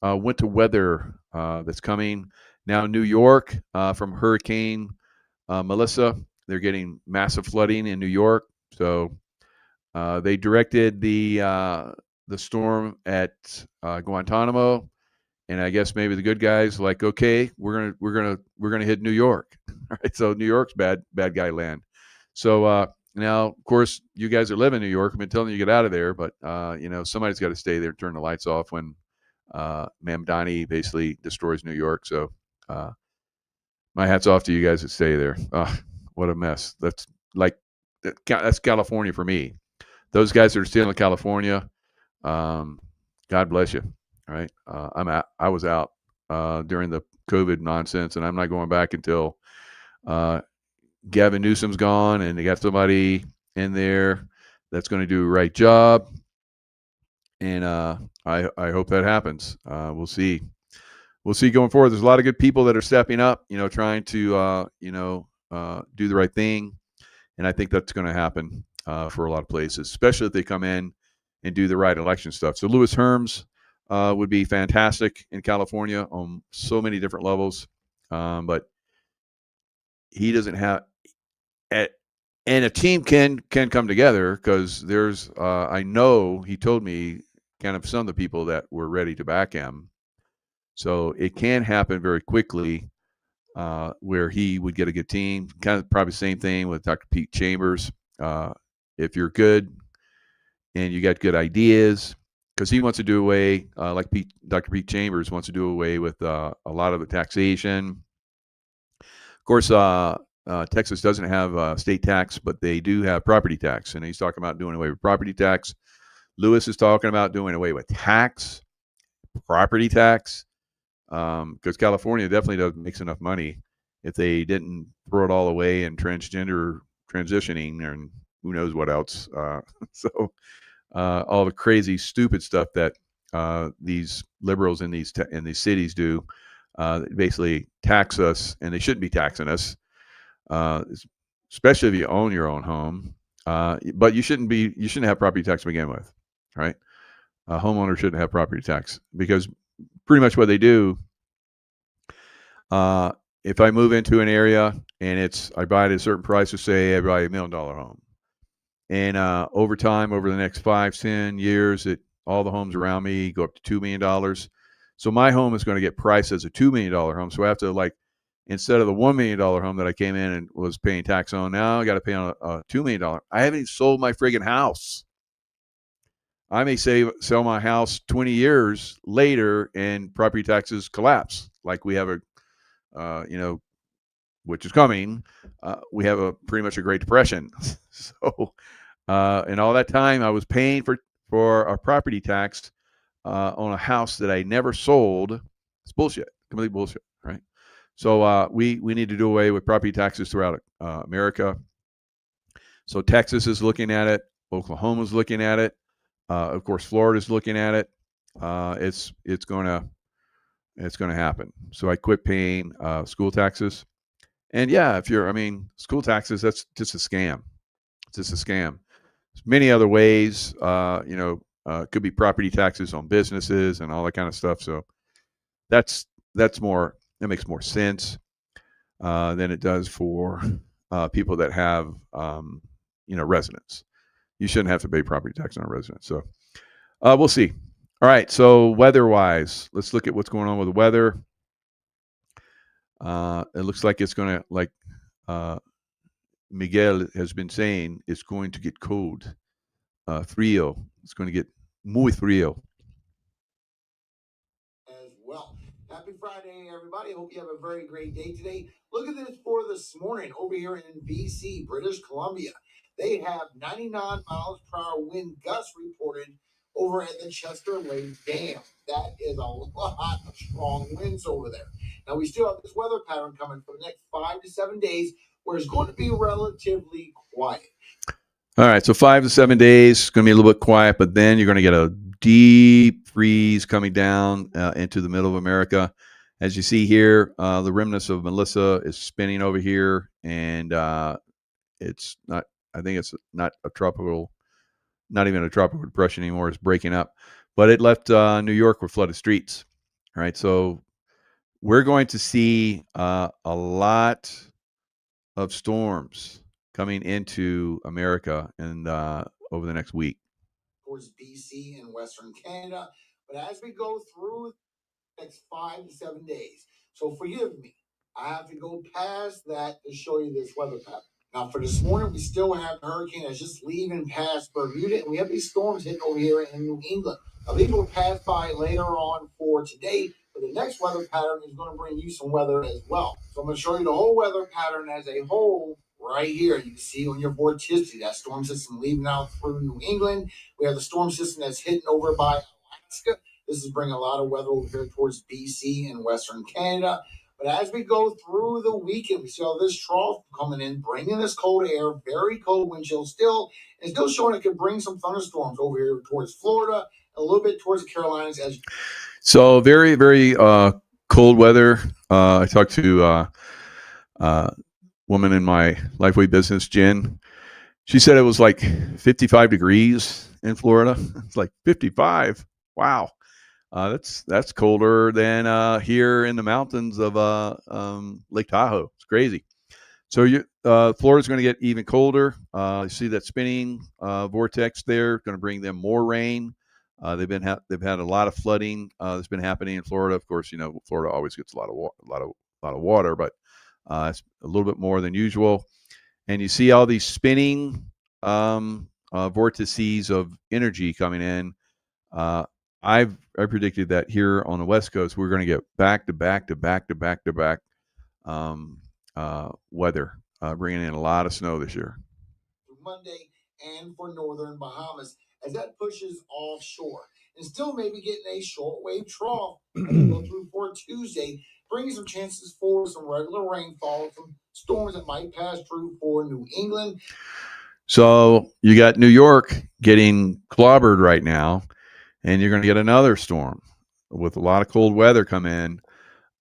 Winter weather that's coming now. New York from Hurricane Melissa, they're getting massive flooding in New York. So they directed the storm at Guantanamo, and I guess maybe the good guys like, okay, we're gonna hit New York. All right, so New York's bad guy land. So now, of course, you guys that live in New York, I've been telling you to get out of there, but somebody's got to stay there, turn the lights off when Mamdani basically destroys New York. So my hat's off to you guys that stay there. What a mess. That's California for me. Those guys that are still in California, God bless you. All right. I was out during the COVID nonsense, and I'm not going back until Gavin Newsom's gone and they got somebody in there that's going to do a right job. And I hope that happens. We'll see. We'll see going forward. There's a lot of good people that are stepping up, trying to, do the right thing. And I think that's going to happen for a lot of places, especially if they come in and do the right election stuff. So Louis Herms would be fantastic in California on so many different levels. But he doesn't have, and a team can come together because there's, I know he told me kind of some of the people that were ready to back him. So it can happen very quickly where he would get a good team. Kind of probably the same thing with Dr. Pete Chambers. If you're good and you got good ideas, because he wants to do away, Dr. Pete Chambers wants to do away with a lot of the taxation. Of course, Texas doesn't have state tax, but they do have property tax, and he's talking about doing away with property tax. Lewis is talking about doing away with property tax, because California definitely doesn't make enough money if they didn't throw it all away and transgender transitioning and who knows what else. So all the crazy, stupid stuff that these liberals in these cities do, basically tax us, and they shouldn't be taxing us, especially if you own your own home. But you shouldn't have property tax to begin with, right? A homeowner shouldn't have property tax because pretty much what they do. If I move into an area and I buy it at a certain price, so say I buy a $1 million home, and over time, over the next 5-10 years, all the homes around me go up to $2 million. So my home is going to get priced as a $2 million home. So I have to, instead of the $1 million home that I came in and was paying tax on, now I got to pay on a $2 million. I haven't even sold my friggin' house. I may sell my house 20 years later and property taxes collapse, like we have which is coming. We have pretty much a Great Depression. So, and all that time I was paying for a property tax on a house that I never sold. It's bullshit, complete bullshit, right? So we need to do away with property taxes throughout America. So Texas is looking at it. Oklahoma's looking at it. Of course, Florida's looking at it. It's going to happen. So I quit paying school taxes. And yeah, school taxes, that's just a scam. It's just a scam. There's many other ways, could be property taxes on businesses and all that kind of stuff. So that makes more sense than it does for people that have, residents. You shouldn't have to pay property tax on a resident. So we'll see. All right. So weather-wise, let's look at what's going on with the weather. It looks like it's going to, Miguel has been saying, it's going to get cold. Frío. It's going to get muy frío. As well. Happy Friday, everybody. Hope you have a very great day today. Look at this for this morning over here in BC, British Columbia. They have 99 miles per hour wind gusts reported over at the Chester Lake Dam. That is a lot of strong winds over there. Now, we still have this weather pattern coming for the next 5 to 7 days where it's going to be relatively quiet. All right, so 5 to 7 days, it's going to be a little bit quiet, but then you're going to get a deep freeze coming down into the middle of America. As you see here, the remnants of Melissa is spinning over here, and it's not I think it's not even a tropical depression anymore. It's breaking up, but it left New York with flooded streets. All right, so we're going to see a lot of storms coming into America and over the next week. Towards BC and Western Canada. But as we go through the next 5 to 7 days, so forgive me, I have to go past that to show you this weather pattern. Now, for this morning, we still have the hurricane that's just leaving past Bermuda, and we have these storms hitting over here in New England. Now, these will pass by later on for today, but the next weather pattern is going to bring you some weather as well. So I'm going to show you the whole weather pattern as a whole right here. You can see on your vorticity, that storm system leaving out through New England. We have the storm system that's hitting over by Alaska. This is bringing a lot of weather over here towards BC and Western Canada. But as we go through the weekend, we see all this trough coming in, bringing this cold air, very cold wind chill still, and still showing it could bring some thunderstorms over here towards Florida, a little bit towards the Carolinas. So very, very cold weather. I talked to a woman in my LifeWave business, Jen. She said it was like 55 degrees in Florida. It's like 55. Wow. That's colder than here in the mountains of Lake Tahoe. It's crazy. So Florida's going to get even colder. You see that spinning vortex there, going to bring them more rain. They've had a lot of flooding that's been happening in Florida. Of course, Florida always gets a lot of water, but it's a little bit more than usual. And you see all these spinning vortices of energy coming in. I predicted that here on the West Coast, we're going to get back to back weather, bringing in a lot of snow this year. Monday and for northern Bahamas as that pushes offshore. And still maybe getting a shortwave trough as we go through for Tuesday, bringing some chances for some regular rainfall, some storms that might pass through for New England. So you got New York getting clobbered right now, and you're going to get another storm with a lot of cold weather come in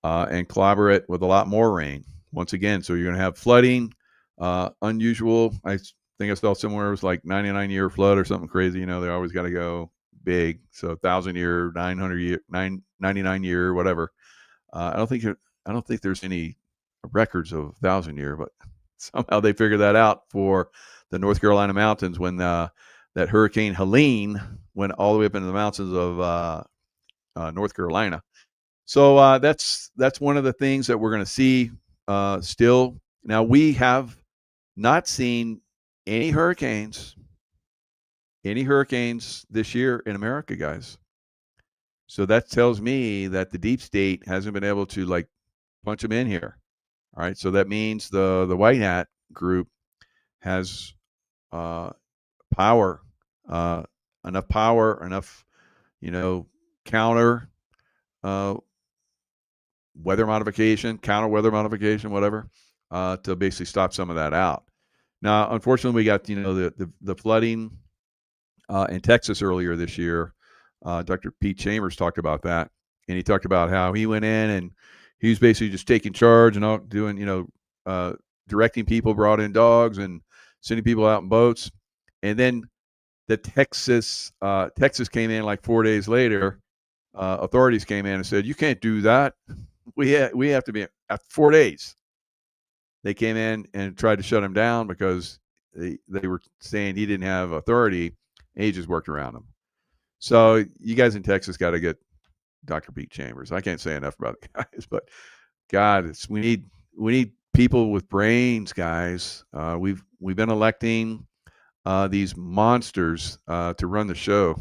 and clobber it with a lot more rain once again. So you're going to have flooding, unusual. I think I saw somewhere it was like 99-year flood or something crazy. They always got to go big. So 1,000-year, 900-year, 99-year, whatever. I don't think there's any records of 1,000-year, but somehow they figured that out for the North Carolina mountains when that Hurricane Helene went all the way up into the mountains of North Carolina. So that's one of the things that we're going to see still. Now, we have not seen any hurricanes this year in America, guys. So that tells me that the deep state hasn't been able to punch them in here. All right. So that means the white hat group has power, enough counter weather modification, whatever, to basically stop some of that out. Now, unfortunately, we got the flooding in Texas earlier this year. Dr. Pete Chambers talked about that, and he talked about how he went in and he was basically just taking charge and all doing, directing people, brought in dogs and sending people out in boats, and then the Texas came in like 4 days later. Authorities came in and said, "You can't do that. We have to be." After 4 days, they came in and tried to shut him down because they were saying he didn't have authority. And he just worked around them. So you guys in Texas got to get Dr. Pete Chambers. I can't say enough about the guys, but God, we need people with brains, guys. We've been electing these monsters to run the show.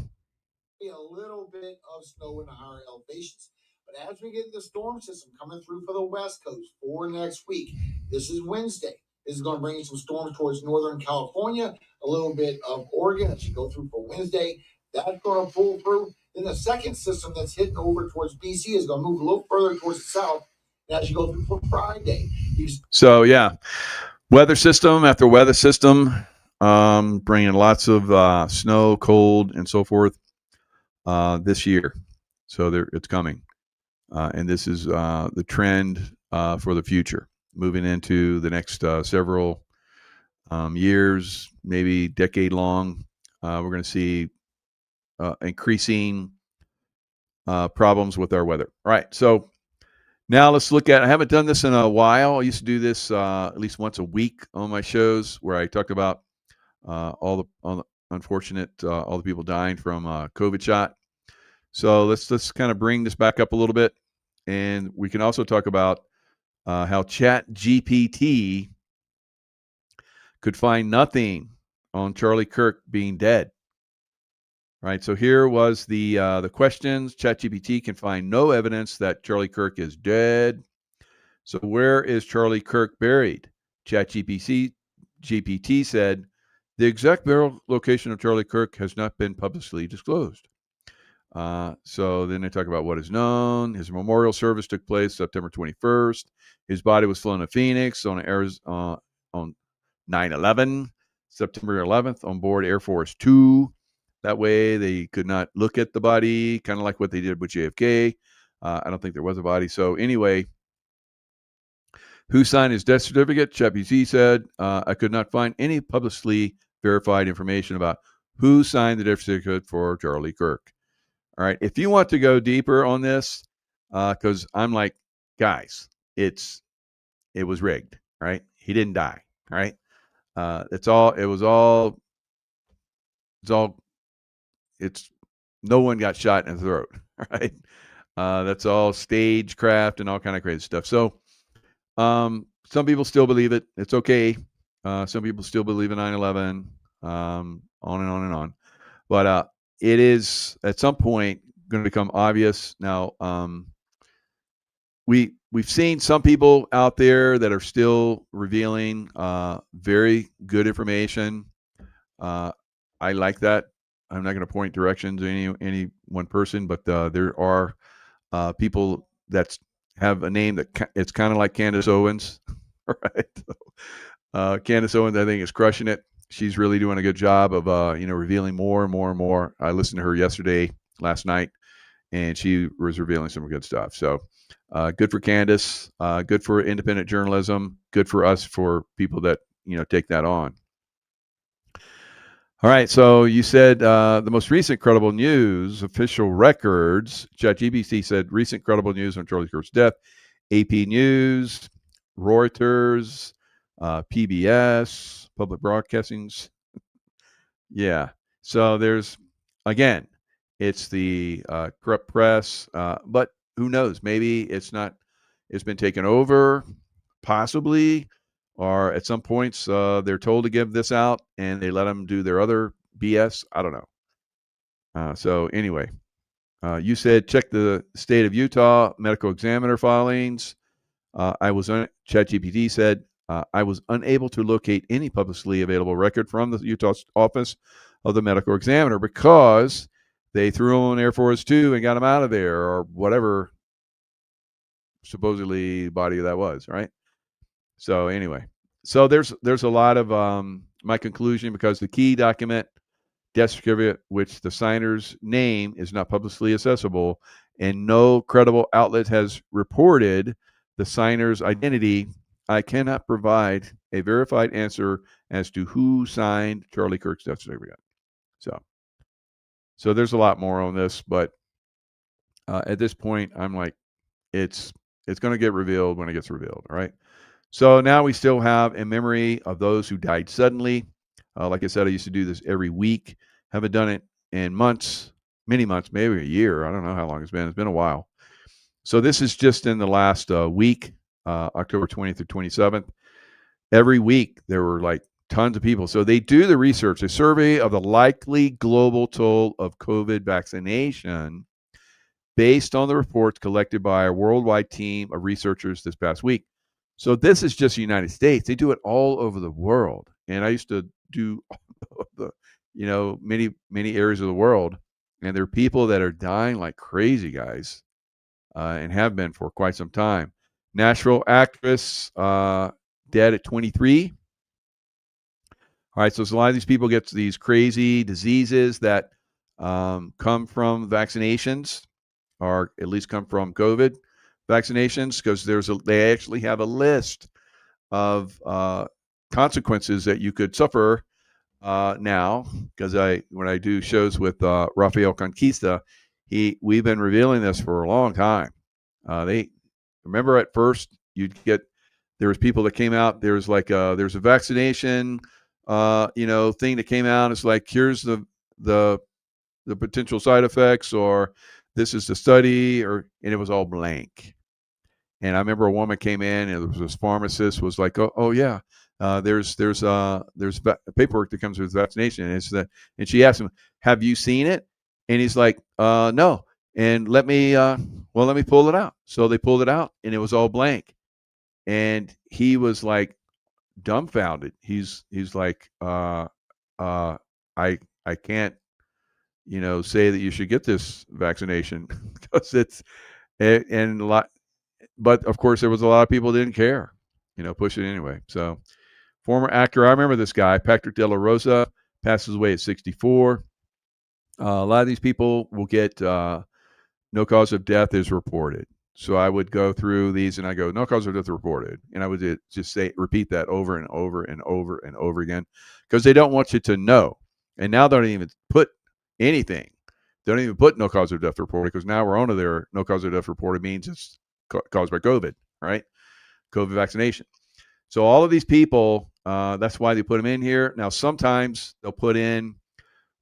A little bit of snow in the higher elevations. But as we get the storm system coming through for the West Coast for next week, this is Wednesday. This is going to bring you some storms towards Northern California, a little bit of Oregon that should go through for Wednesday. That's going to pull through. Then the second system that's hitting over towards BC is going to move a little further towards the south. And as you go through for Friday. So, yeah, weather system after weather system, bringing lots of snow, cold, and so forth this year. So it's coming. And this is the trend for the future, moving into the next several years, maybe decade long. We're going to see increasing problems with our weather. All right, so now let's look at, I haven't done this in a while. I used to do this at least once a week on my shows where I talked about all the unfortunate, all the people dying from COVID shot. So let's kind of bring this back up a little bit. And we can also talk about how ChatGPT could find nothing on Charlie Kirk being dead. Right. So here was the questions. ChatGPT can find no evidence that Charlie Kirk is dead. So where is Charlie Kirk buried? ChatGPT said the exact burial location of Charlie Kirk has not been publicly disclosed. So then they talk about what is known. His memorial service took place September 21st. His body was flown to Phoenix on 9/11, September 11th, on board Air Force 2. That way they could not look at the body, kind of like what they did with JFK. I don't think there was a body. So anyway, who signed his death certificate? ChatGPT said, I could not find any publicly verified information about who signed the death certificate for Charlie Kirk. All right. If you want to go deeper on this, because I'm like, guys, it was rigged, right? He didn't die, right? No one got shot in the throat, right? That's all stagecraft and all kind of crazy stuff. So some people still believe it. It's okay. Some people still believe in 9/11, on and on and on. But it is at some point going to become obvious. Now, we've seen some people out there that are still revealing very good information. I like that. I'm not going to point directions to any one person, but there are people that have a name that it's kind of like Candace Owens, right? Candace Owens, I think, is crushing it. She's really doing a good job of revealing more and more and more. I listened to her last night, and she was revealing some good stuff. So good for Candace, good for independent journalism, good for us, for people that take that on. All right, so you said the most recent credible news, official records. ChatGPT said recent credible news on Charlie Kirk's death. AP News, Reuters, PBS, public broadcastings. Yeah. So there's, again, it's the corrupt press, but who knows? Maybe it's been taken over, possibly. Or at some points, they're told to give this out, and they let them do their other BS. I don't know. So anyway, you said check the state of Utah medical examiner filings. ChatGPT said I was unable to locate any publicly available record from the Utah office of the medical examiner because they threw him on Air Force 2 and got him out of there, or whatever supposedly body that was, right? So anyway, so there's a lot of my conclusion, because the key document, death certificate, which the signer's name is not publicly accessible, and no credible outlet has reported the signer's identity, I cannot provide a verified answer as to who signed Charlie Kirk's death certificate. So there's a lot more on this, but at this point, I'm like, it's going to get revealed when it gets revealed. All right. So now we still have in memory of those who died suddenly. Like I said, I used to do this every week. Haven't done it in months, many months, maybe a year. I don't know how long it's been. It's been a while. So this is just in the last week, October 20th through 27th. Every week there were like tons of people. So they do the research, a survey of the likely global toll of COVID vaccination based on the reports collected by a worldwide team of researchers this past week. So this is just the United States. They do it all over the world. And I used to do the, many areas of the world. And there are people that are dying like crazy, guys, and have been for quite some time. Nashville actress dead at 23. All right, so a lot of these people get these crazy diseases that come from vaccinations, or at least come from COVID vaccinations, because they actually have a list of consequences that you could suffer now, because when I do shows with Rafael Conquista, we've been revealing this for a long time. They remember at first there was people that came out. There's a vaccination thing that came out. It's like, here's the potential side effects, or this is the study, and it was all blank. And I remember a woman came in, and there was this pharmacist was like, oh yeah, there's paperwork that comes with vaccination, and she asked him, have you seen it? And he's like, no. And let me pull it out. So they pulled it out, and it was all blank. And he was like dumbfounded. He's like, I can't, say that you should get this vaccination because it's and a lot. But of course, there was a lot of people that didn't care, push it anyway. So, former actor, I remember this guy, Patrick De La Rosa, passes away at 64. A lot of these people will get no cause of death is reported. So I would go through these and I go, no cause of death reported. And I would just repeat that over and over and over and over again, because they don't want you to know. And now they don't even put anything. They don't even put no cause of death reported, because now we're onto their no cause of death reported means it's caused by COVID, right? COVID vaccination. So all of these people, that's why they put them in here. Now, sometimes they'll put in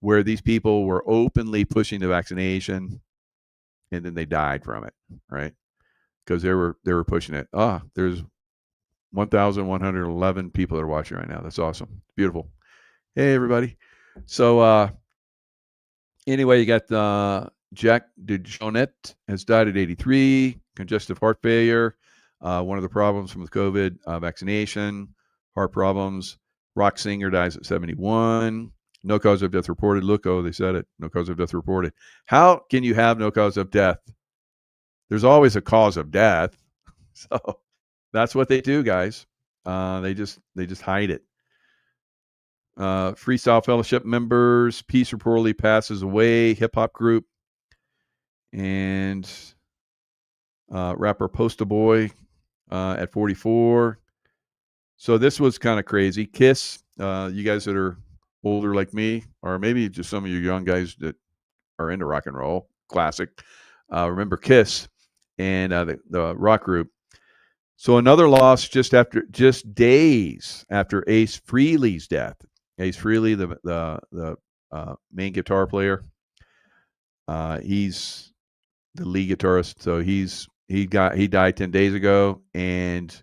where these people were openly pushing the vaccination, and then they died from it, right? Because they were pushing it. There's 1,111 people that are watching right now. That's awesome. Beautiful. Hey, everybody. So anyway, you got Jack DeJohnette has died at 83, congestive heart failure, one of the problems from the COVID vaccination, heart problems. Rock Singer dies at 71. No cause of death reported. Look, they said it. No cause of death reported. How can you have no cause of death? There's always a cause of death. So that's what they do, guys. They just hide it. Freestyle Fellowship members. Peace reportedly passes away. Hip hop group. And rapper Posta Boy at 44. So this was kind of crazy. Kiss. You guys that are older like me, or maybe just some of you young guys that are into rock and roll, classic. Remember Kiss and the rock group. So another loss just days after Ace Frehley's death. Ace Frehley, the main guitar player. He's the lead guitarist. So he died 10 days ago, and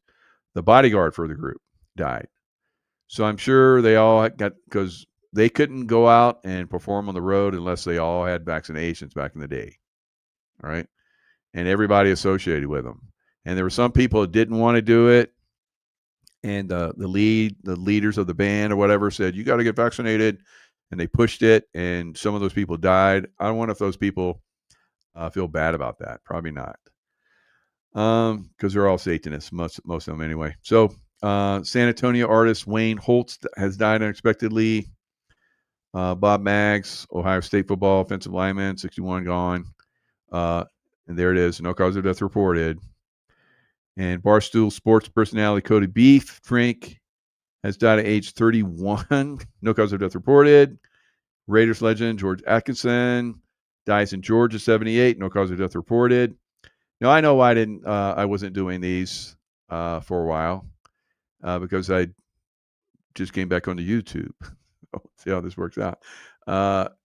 the bodyguard for the group died. So I'm sure they all got, because they couldn't go out and perform on the road unless they all had vaccinations back in the day. All right. And everybody associated with them. And there were some people that didn't want to do it. And the leaders of the band or whatever said, you got to get vaccinated. And they pushed it. And some of those people died. I wonder if those people feel bad about that. Probably not. Because they're all Satanists, most of them anyway. So San Antonio artist Wayne Holtz has died unexpectedly. Bob Maggs, Ohio State football offensive lineman, 61, gone. And there it is. No cause of death reported. And Barstool Sports personality Cody Beef Frank has died at age 31. No cause of death reported. Raiders legend George Atkinson dies in Georgia, 78. No cause of death reported. Now, I know why I wasn't doing these for a while because I just came back onto YouTube. See how this works out.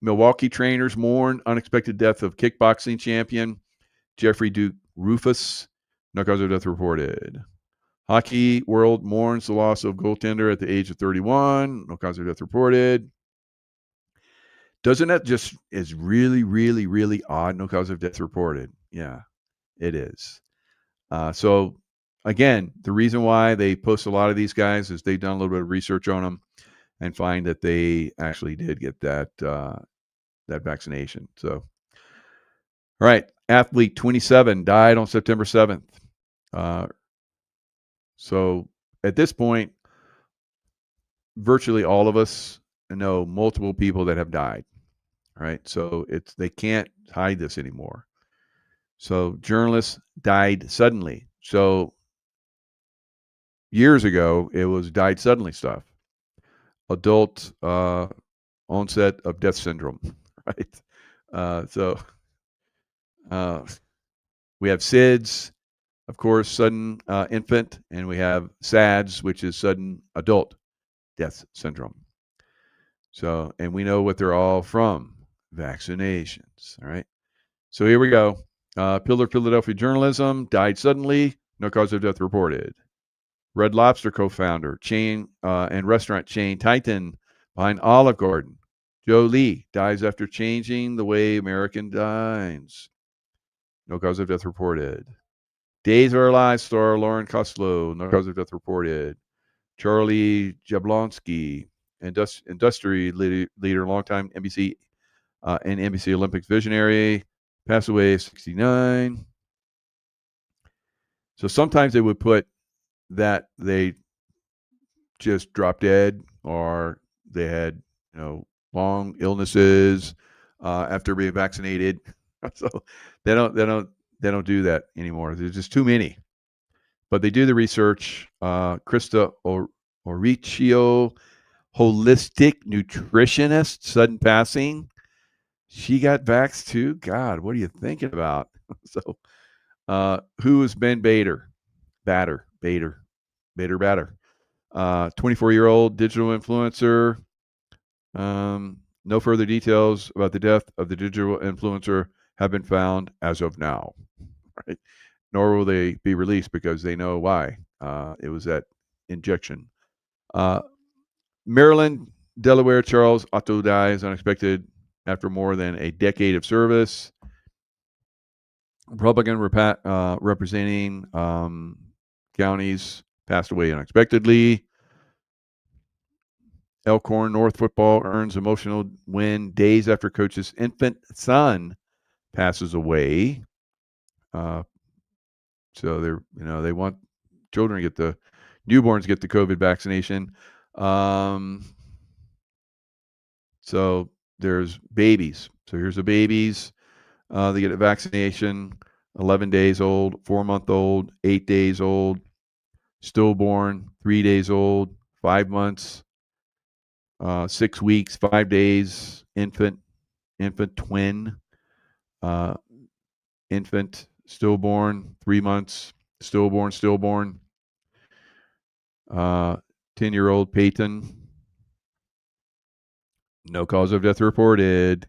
Milwaukee trainers mourn unexpected death of kickboxing champion Jeffrey Duke Rufus. No cause of death reported. Hockey world mourns the loss of goaltender at the age of 31. No cause of death reported. Doesn't that just is really, really, really odd? No cause of death reported. Yeah, it is. So again, the reason why they post a lot of these guys is they've done a little bit of research on them and find that they actually did get that vaccination. So, all right, athlete 27 died on September 7th. So at this point, virtually all of us know multiple people that have died. Right, so they can't hide this anymore. So journalists died suddenly. So years ago, it was died suddenly stuff. Adult onset of death syndrome, right? So we have SIDS, of course, sudden infant, and we have SADS, which is sudden adult death syndrome. So, and we know what they're all from, vaccinations, all right? So here we go. Pillar Philadelphia Journalism, died suddenly, no cause of death reported. Red Lobster co-founder, chain and restaurant chain Titan behind Olive Garden. Joe Lee dies after changing the way American dines. No cause of death reported. Days of Our Lives star Lauren Koslow, no cause of death reported. Charlie Jablonski, industry leader, longtime NBC and NBC Olympics visionary, passed away at 69. So sometimes they would put that they just dropped dead, or they had, long illnesses after being vaccinated. So they don't do that anymore. There's just too many. But they do the research. Krista Oricchio, holistic nutritionist, sudden passing. She got vaxxed too. God, what are you thinking about? So, who is Ben Bader? 24-year-old digital influencer. No further details about the death of the digital influencer have been found as of now, right? Nor will they be released because they know why. It was that injection. Maryland, Delaware, Charles Otto dies unexpected after more than a decade of service. Republican representing counties passed away unexpectedly. Elkhorn North football earns emotional win days after coach's infant son passes away. So they want children to get the newborns get the COVID vaccination. So there's babies. So here's the babies. They get a vaccination. 11 days old, 4-month-old, 8 days old, stillborn, 3 days old, 5 months, 6 weeks, 5 days, infant twin, infant, stillborn, 3 months, stillborn, 10-year-old Peyton. No cause of death reported.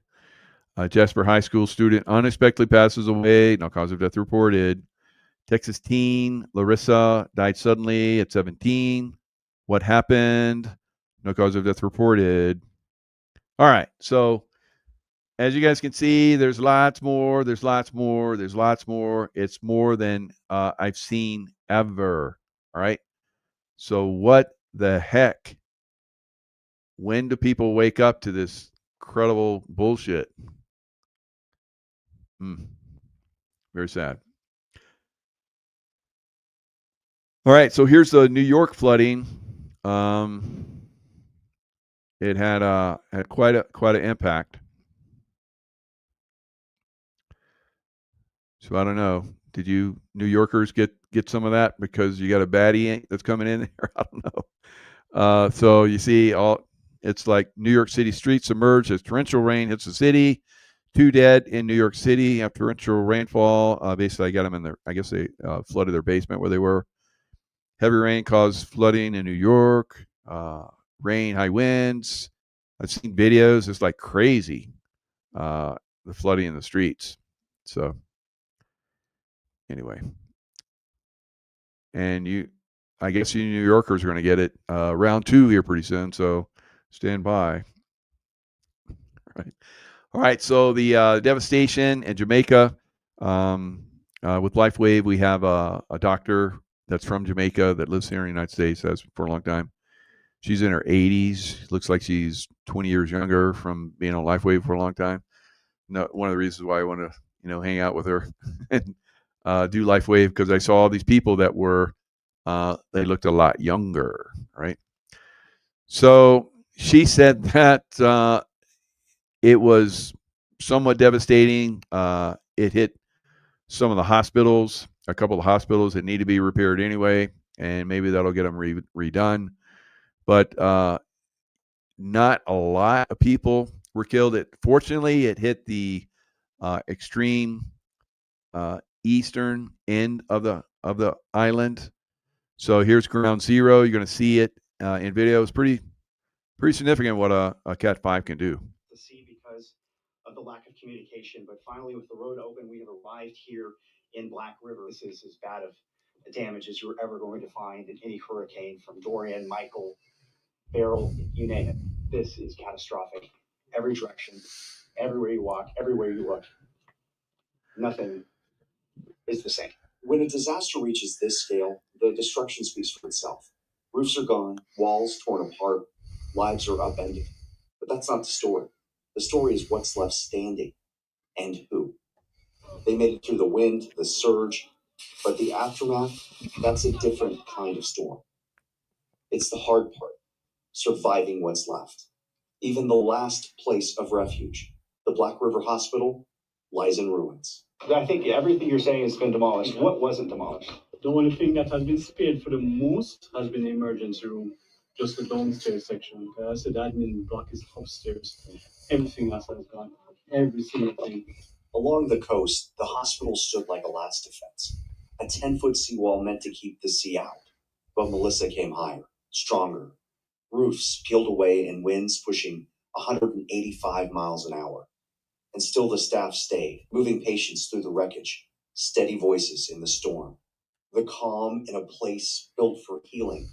Jasper High School student unexpectedly passes away. No cause of death reported. Texas teen Larissa died suddenly at 17. What happened? No cause of death reported. All right. So as you guys can see, there's lots more. It's more than I've seen ever. All right. So what the heck? When do people wake up to this incredible bullshit? Very sad. All right, so here's the New York flooding. It had quite an impact. So I don't know. Did you New Yorkers get some of that because you got a baddie that's coming in there? I don't know. So you see, it's like New York City streets submerged as torrential rain hits the city. 2 dead in New York City after torrential rainfall. Basically, I got them in there. I guess they flooded their basement where they were. Heavy rain caused flooding in New York. Rain, high winds. I've seen videos. It's like crazy. The flooding in the streets. So anyway, and I guess you New Yorkers are going to get it round 2 here pretty soon. So stand by. All right. So the devastation in Jamaica. With LifeWave, we have a doctor that's from Jamaica that lives here in the United States, has for a long time. She's in her 80s. Looks like she's 20 years younger from being on LifeWave for a long time. One of the reasons why I want to, hang out with her and do LifeWave, because I saw all these people that were, they looked a lot younger, right? So she said that it was somewhat devastating. It hit some of the hospitals, a couple of hospitals that need to be repaired anyway. and maybe that'll get them redone. But not a lot of people were killed. Fortunately, it hit the extreme eastern end of the island. So here's ground zero. You're going to see it in video. It's pretty significant what a Cat 5 can do. To see because of the lack of communication, but finally with the road open, we have arrived here in Black River. This is as bad of damage as you're ever going to find in any hurricane, from Dorian, Michael, Beryl, you name it. This is catastrophic. Every direction, everywhere you walk, everywhere you look, nothing is the same. When a disaster reaches this scale, the destruction speaks for itself. Roofs are gone, walls torn apart, lives are upended. But that's not the story. The story is what's left standing and who. They made it through the wind, the surge, but the aftermath, that's a different kind of storm. It's the hard part, surviving what's left. Even the last place of refuge, the Black River Hospital, lies in ruins. I think everything you're saying has been demolished. What wasn't demolished? The only thing that has been spared for the most has been the emergency room, just the downstairs section. I said the admin block is upstairs. Everything else has gone. Every single thing. Along the coast, the hospital stood like a last defense. A 10-foot seawall meant to keep the sea out. But Melissa came higher, stronger. Roofs peeled away in winds pushing 185 miles an hour. And still the staff stayed, moving patients through the wreckage, steady voices in the storm. The calm in a place built for healing,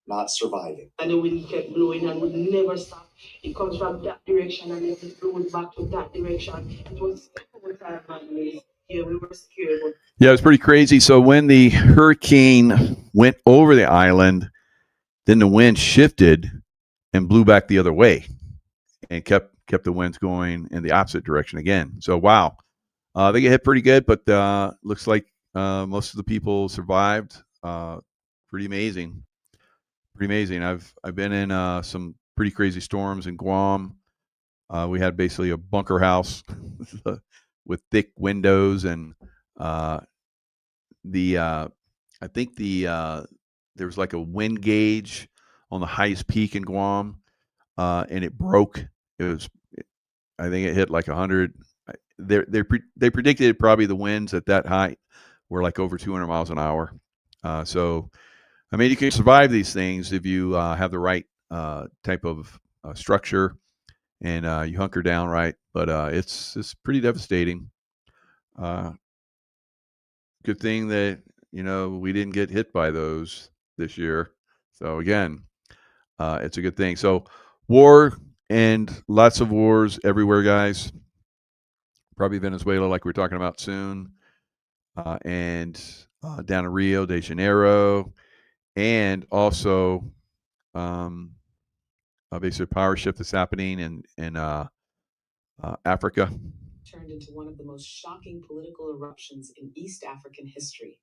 not surviving. And the wind kept blowing and would never stop. It comes from that direction and it blows back to that direction. It was so time, man. Yeah, we were scared. Yeah, it was pretty crazy. So when the hurricane went over the island, then the wind shifted and blew back the other way and kept the winds going in the opposite direction again. So, wow. They get hit pretty good, but looks like most of the people survived. Pretty amazing. Pretty amazing. I've been in some pretty crazy storms in Guam. We had basically a bunker house with thick windows, and I think there was like a wind gauge on the highest peak in Guam, and it broke. I think it hit like 100. They predicted probably the winds at that height were like over 200 miles an hour. So, I mean, you can survive these things if you have the right type of structure and you hunker down right. But it's pretty devastating. Good thing that we didn't get hit by those this year. So again, it's a good thing. So war and lots of wars everywhere, guys. Probably Venezuela, like we're talking about soon, and down in Rio de Janeiro, and also basically a power shift that's happening in Africa. Turned into one of the most shocking political eruptions in East African history.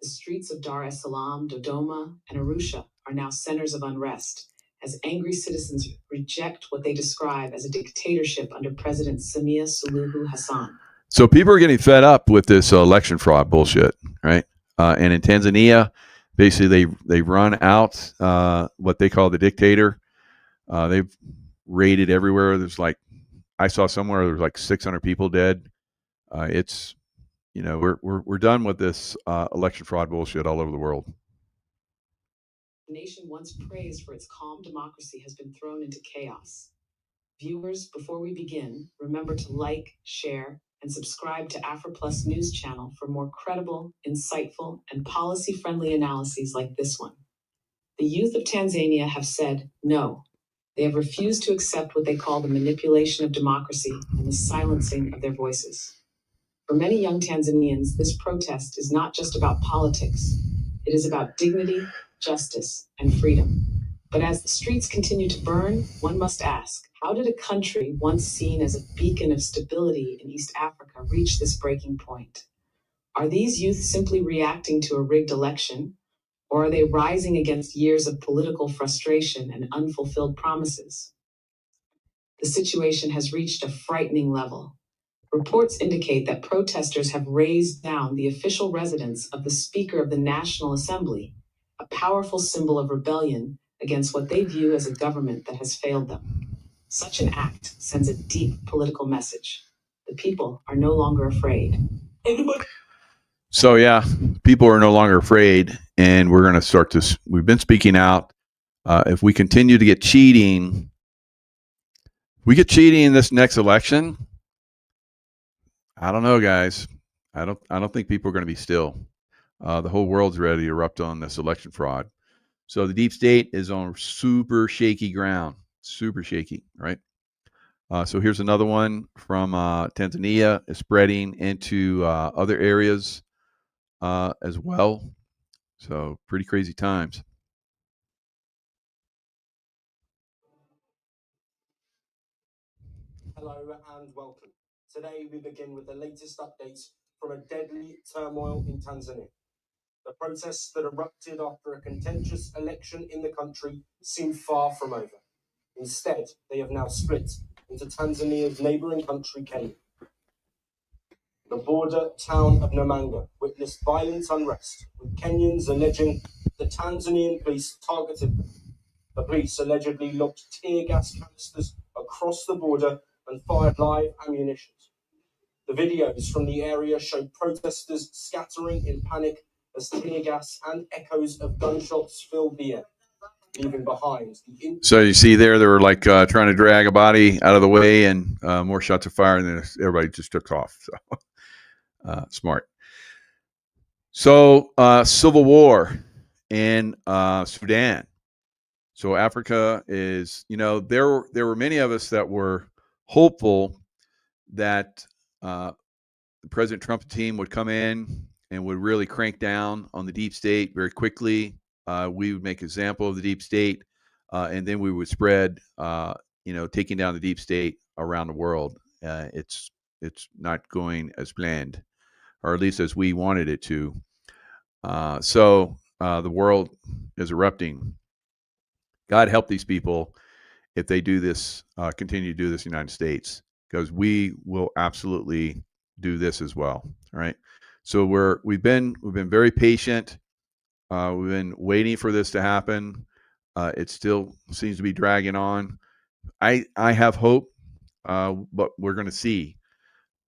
The streets of Dar es Salaam, Dodoma, and Arusha are now centers of unrest as angry citizens reject what they describe as a dictatorship under President Samia Suluhu Hassan. So people are getting fed up with this election fraud bullshit, right? And in Tanzania, basically they run out what they call the dictator. They've raided everywhere. I saw somewhere there's like 600 people dead. It's we're done with this election fraud bullshit all over the world. The nation once praised for its calm democracy has been thrown into chaos. Viewers, before we begin, remember to like, share, and subscribe to AfriPlus News Channel for more credible, insightful, and policy-friendly analyses like this one. The youth of Tanzania have said no. They have refused to accept what they call the manipulation of democracy and the silencing of their voices. For many young Tanzanians, this protest is not just about politics. It is about dignity, justice, and freedom. But as the streets continue to burn, one must ask, how did a country once seen as a beacon of stability in East Africa reach this breaking point? Are these youth simply reacting to a rigged election, or are they rising against years of political frustration and unfulfilled promises? The situation has reached a frightening level. Reports indicate that protesters have razed down the official residence of the Speaker of the National Assembly, a powerful symbol of rebellion against what they view as a government that has failed them. Such an act sends a deep political message. The people are no longer afraid. So yeah, people are no longer afraid, and we're going to start this. We've been speaking out. If we continue to get cheating, in this next election, I don't know, guys. I don't think people are going to be still. The whole world's ready to erupt on this election fraud. So the deep state is on super shaky ground, super shaky, right? So here's another one from Tanzania. It's spreading into other areas as well. So pretty crazy times. Hello and welcome. Today we begin with the latest updates from a deadly turmoil in Tanzania. The protests that erupted after a contentious election in the country seem far from over. Instead, they have now split into Tanzania's neighboring country, Kenya. The border town of Namanga witnessed violent unrest, with Kenyans alleging the Tanzanian police targeted them. The police allegedly lobbed tear gas canisters across the border and fired live ammunition. The videos from the area show protesters scattering in panic as tear gas and echoes of gunshots filled the air, leaving behind the... So you see there, they were like trying to drag a body out of the way, and more shots of fire, and then everybody just took off. So smart. So civil war in Sudan. So Africa is, there were many of us that were hopeful that the President Trump team would come in and would really crank down on the deep state very quickly. We would make an example of the deep state, and then we would spread, taking down the deep state around the world. It's not going as planned, or at least as we wanted it to. So the world is erupting. God help these people if they do this, continue to do this in the United States, because we will absolutely do this as well. All right. So we've been very patient. We've been waiting for this to happen. It still seems to be dragging on. I have hope, but we're going to see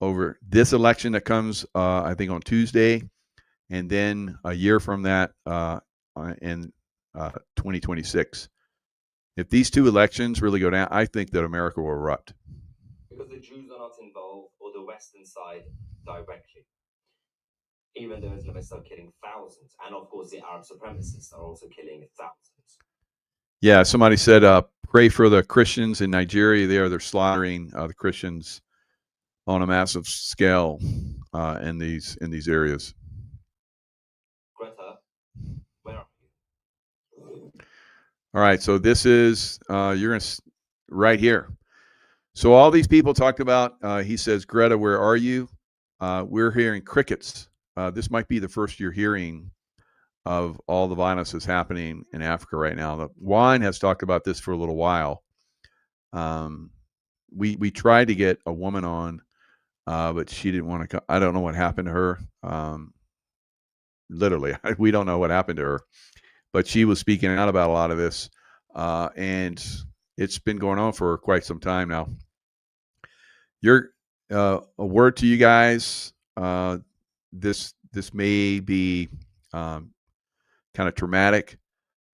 over this election that comes, I think, on Tuesday, and then a year from that in 2026. If these two elections really go down, I think that America will erupt. Because the Jews are not involved, or the Western side directly. Even the Islamists are killing thousands. And of course, the Arab supremacists are also killing thousands. Yeah, somebody said, pray for the Christians in Nigeria. They're slaughtering the Christians on a massive scale in these areas. Greta, where are you? All right, so this is you're gonna right here. So all these people talked about. He says, Greta, where are you? We're hearing crickets. This might be the first you're hearing of all the violence that's happening in Africa right now. Juan has talked about this for a little while. We tried to get a woman on, but she didn't want to come. I don't know what happened to her. Literally, we don't know what happened to her. But she was speaking out about a lot of this, and it's been going on for quite some time now. A word to you guys. This may be kind of traumatic.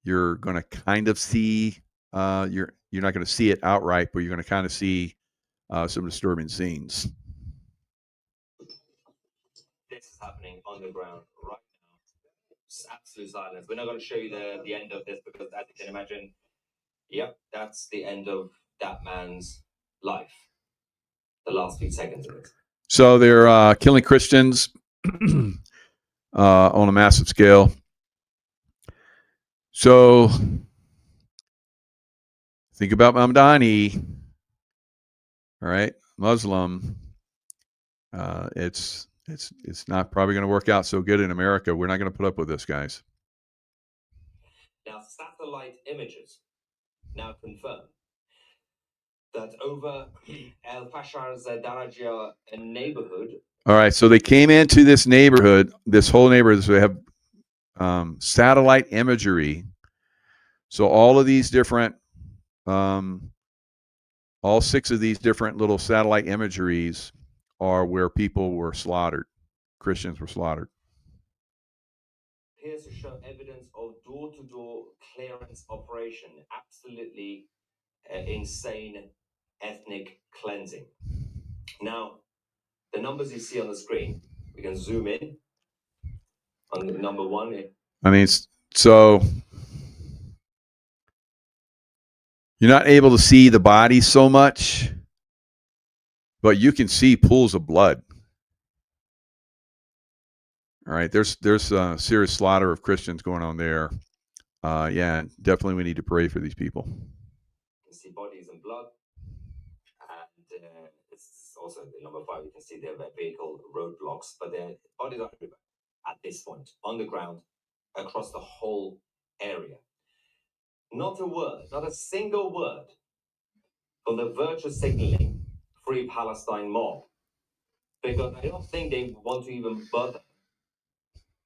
You're going to kind of see. You're not going to see it outright, but you're going to kind of see some disturbing scenes. This is happening on the ground right now. It's absolute silence. We're not going to show you the end of this because, as you can imagine, yep, that's the end of that man's life. The last few seconds of it. So they're killing Christians on a massive scale. So think about Mamdani, all right, Muslim. It's not probably going to work out so good in America. We're not going to put up with this, guys. Now, satellite images now confirm that over El Fashar's Darajia neighborhood. All right, so they came into this neighborhood, this whole neighborhood. So they have satellite imagery. So all of these different, all 6 of these different little satellite imageries are where people were slaughtered. Christians were slaughtered. Appears to show evidence of door-to-door clearance operation. Absolutely insane ethnic cleansing. Now, the numbers you see on the screen, we can zoom in on the number 1. I mean, so you're not able to see the body so much, but you can see pools of blood. All right, there's serious slaughter of Christians going on there. Yeah, definitely we need to pray for these people. You can see bodies and blood. And it's also the number 5, you can see their vehicle roadblocks, but their bodies are everywhere at this point, on the ground, across the whole area. Not a word, not a single word from the virtue signaling Free Palestine mob, because I don't think they want to even bother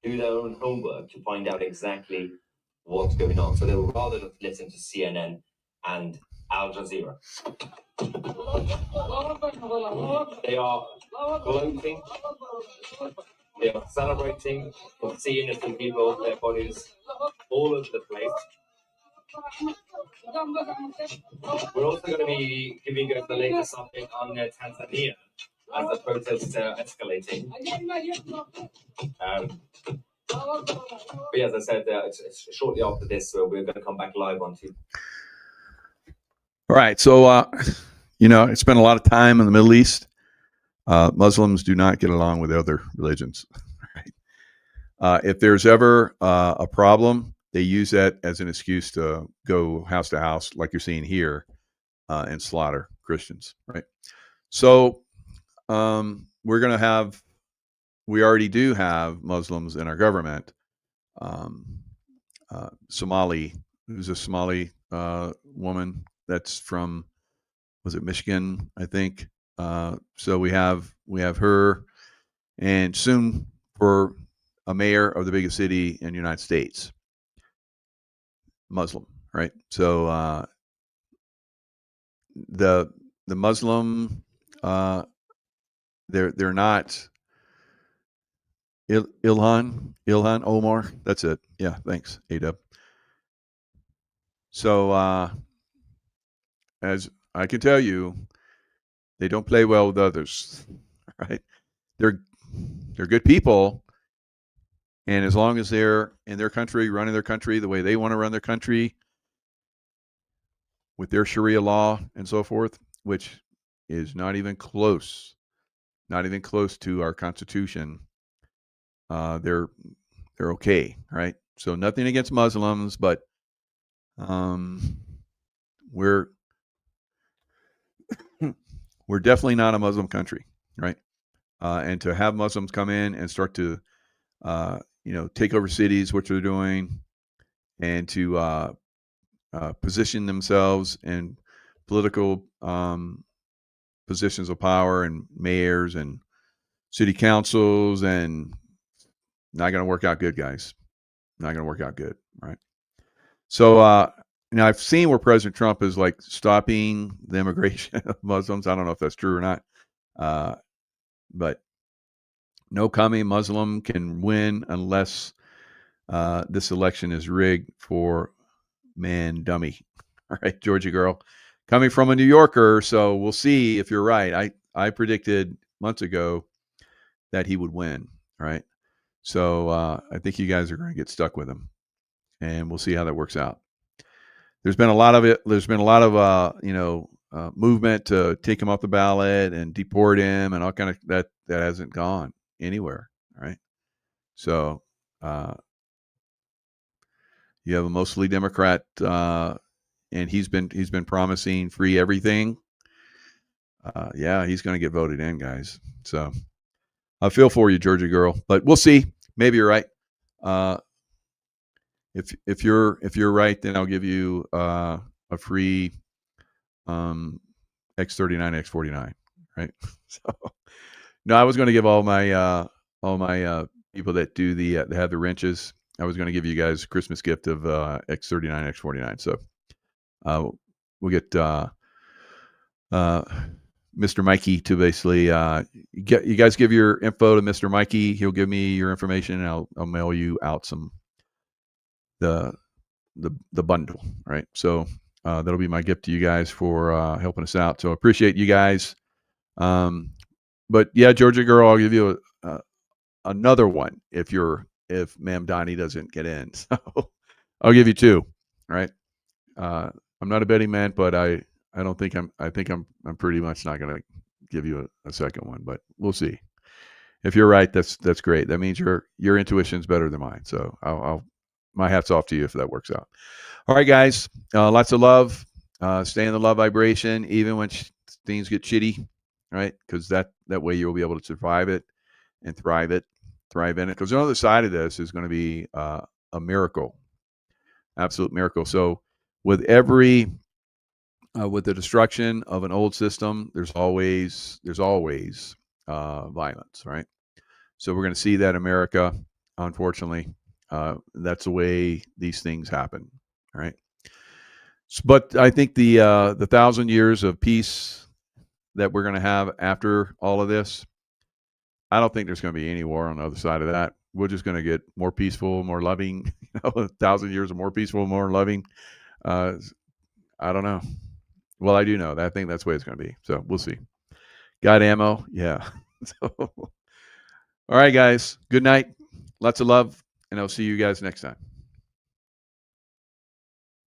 do their own homework to find out exactly what's going on. So they would rather just listen to CNN and Al Jazeera. They are gloating. They are celebrating for seeing innocent people, their bodies all over the place. We're also going to be giving you guys the latest update on Tanzania as the protests are escalating. But yeah, as I said, it's shortly after this, so we're going to come back live on TV. All right, so it's been a lot of time in the Middle East. Muslims do not get along with other religions. Right? If there's ever a problem, they use that as an excuse to go house to house, like you're seeing here, and slaughter Christians. Right. So we already do have Muslims in our government. Somali, who's a Somali woman that's from, was it Michigan, I think. So we have her, and soon for a mayor of the biggest city in the United States, Muslim, right? So the Muslim, they're not Ilhan Omar. That's it. Yeah, thanks, Adub. So as I can tell you, they don't play well with others, right? They're good people, and as long as they're in their country, running their country the way they want to run their country, with their Sharia law and so forth, which is not even close to our Constitution, they're okay, right? So nothing against Muslims, but we're definitely not a Muslim country, right? And to have Muslims come in and start to, take over cities, which they're doing, and to position themselves in political positions of power and mayors and city councils, and not going to work out good, guys. Not going to work out good, right? So now I've seen where President Trump is like stopping the immigration of Muslims. I don't know if that's true or not, but no commie Muslim can win unless this election is rigged for man dummy. All right, Georgia girl, coming from a New Yorker, so we'll see if you're right. I predicted months ago that he would win. Right, so I think you guys are going to get stuck with him, and we'll see how that works out. There's been a lot of it. There's been a lot of movement to take him off the ballot and deport him, and all kind of that hasn't gone anywhere. Right, so you have a mostly Democrat, and he's been promising free everything. Yeah, he's going to get voted in, guys. So I feel for you, Georgia girl, but we'll see. Maybe you're right. If you're right, then I'll give you a free X39, X49. Right. So no, I was going to give all my people that do that have the wrenches I was going to give you guys a Christmas gift of X39, X49. So we'll get Mr. Mikey to basically you guys give your info to Mr. Mikey. He'll give me your information, and I'll mail you out the bundle, right? So that'll be my gift to you guys for helping us out. So I appreciate you guys. But yeah, Georgia girl, I'll give you another one if Ma'am Donnie doesn't get in. So I'll give you two. All right. I'm not a betting man, but I think I'm pretty much not going to give you a second one, but we'll see. If you're right, that's great. That means your intuition's better than mine. So my hat's off to you if that works out. All right, guys, lots of love. Stay in the love vibration, even when things get shitty, right? Because that way you'll be able to survive it and thrive in it. Because the other side of this is going to be a miracle, absolute miracle. So with the destruction of an old system, there's always violence, right? So we're going to see that in America, unfortunately. That's the way these things happen, right? But I think the 1,000 years of peace that we're going to have after all of this, I don't think there's going to be any war on the other side of that. We're just going to get more peaceful, more loving. 1,000 years of more peaceful, more loving. I don't know. Well, I do know that. I think that's the way it's going to be. So we'll see. Got ammo? Yeah. So, all right, guys. Good night. Lots of love, and I'll see you guys next time.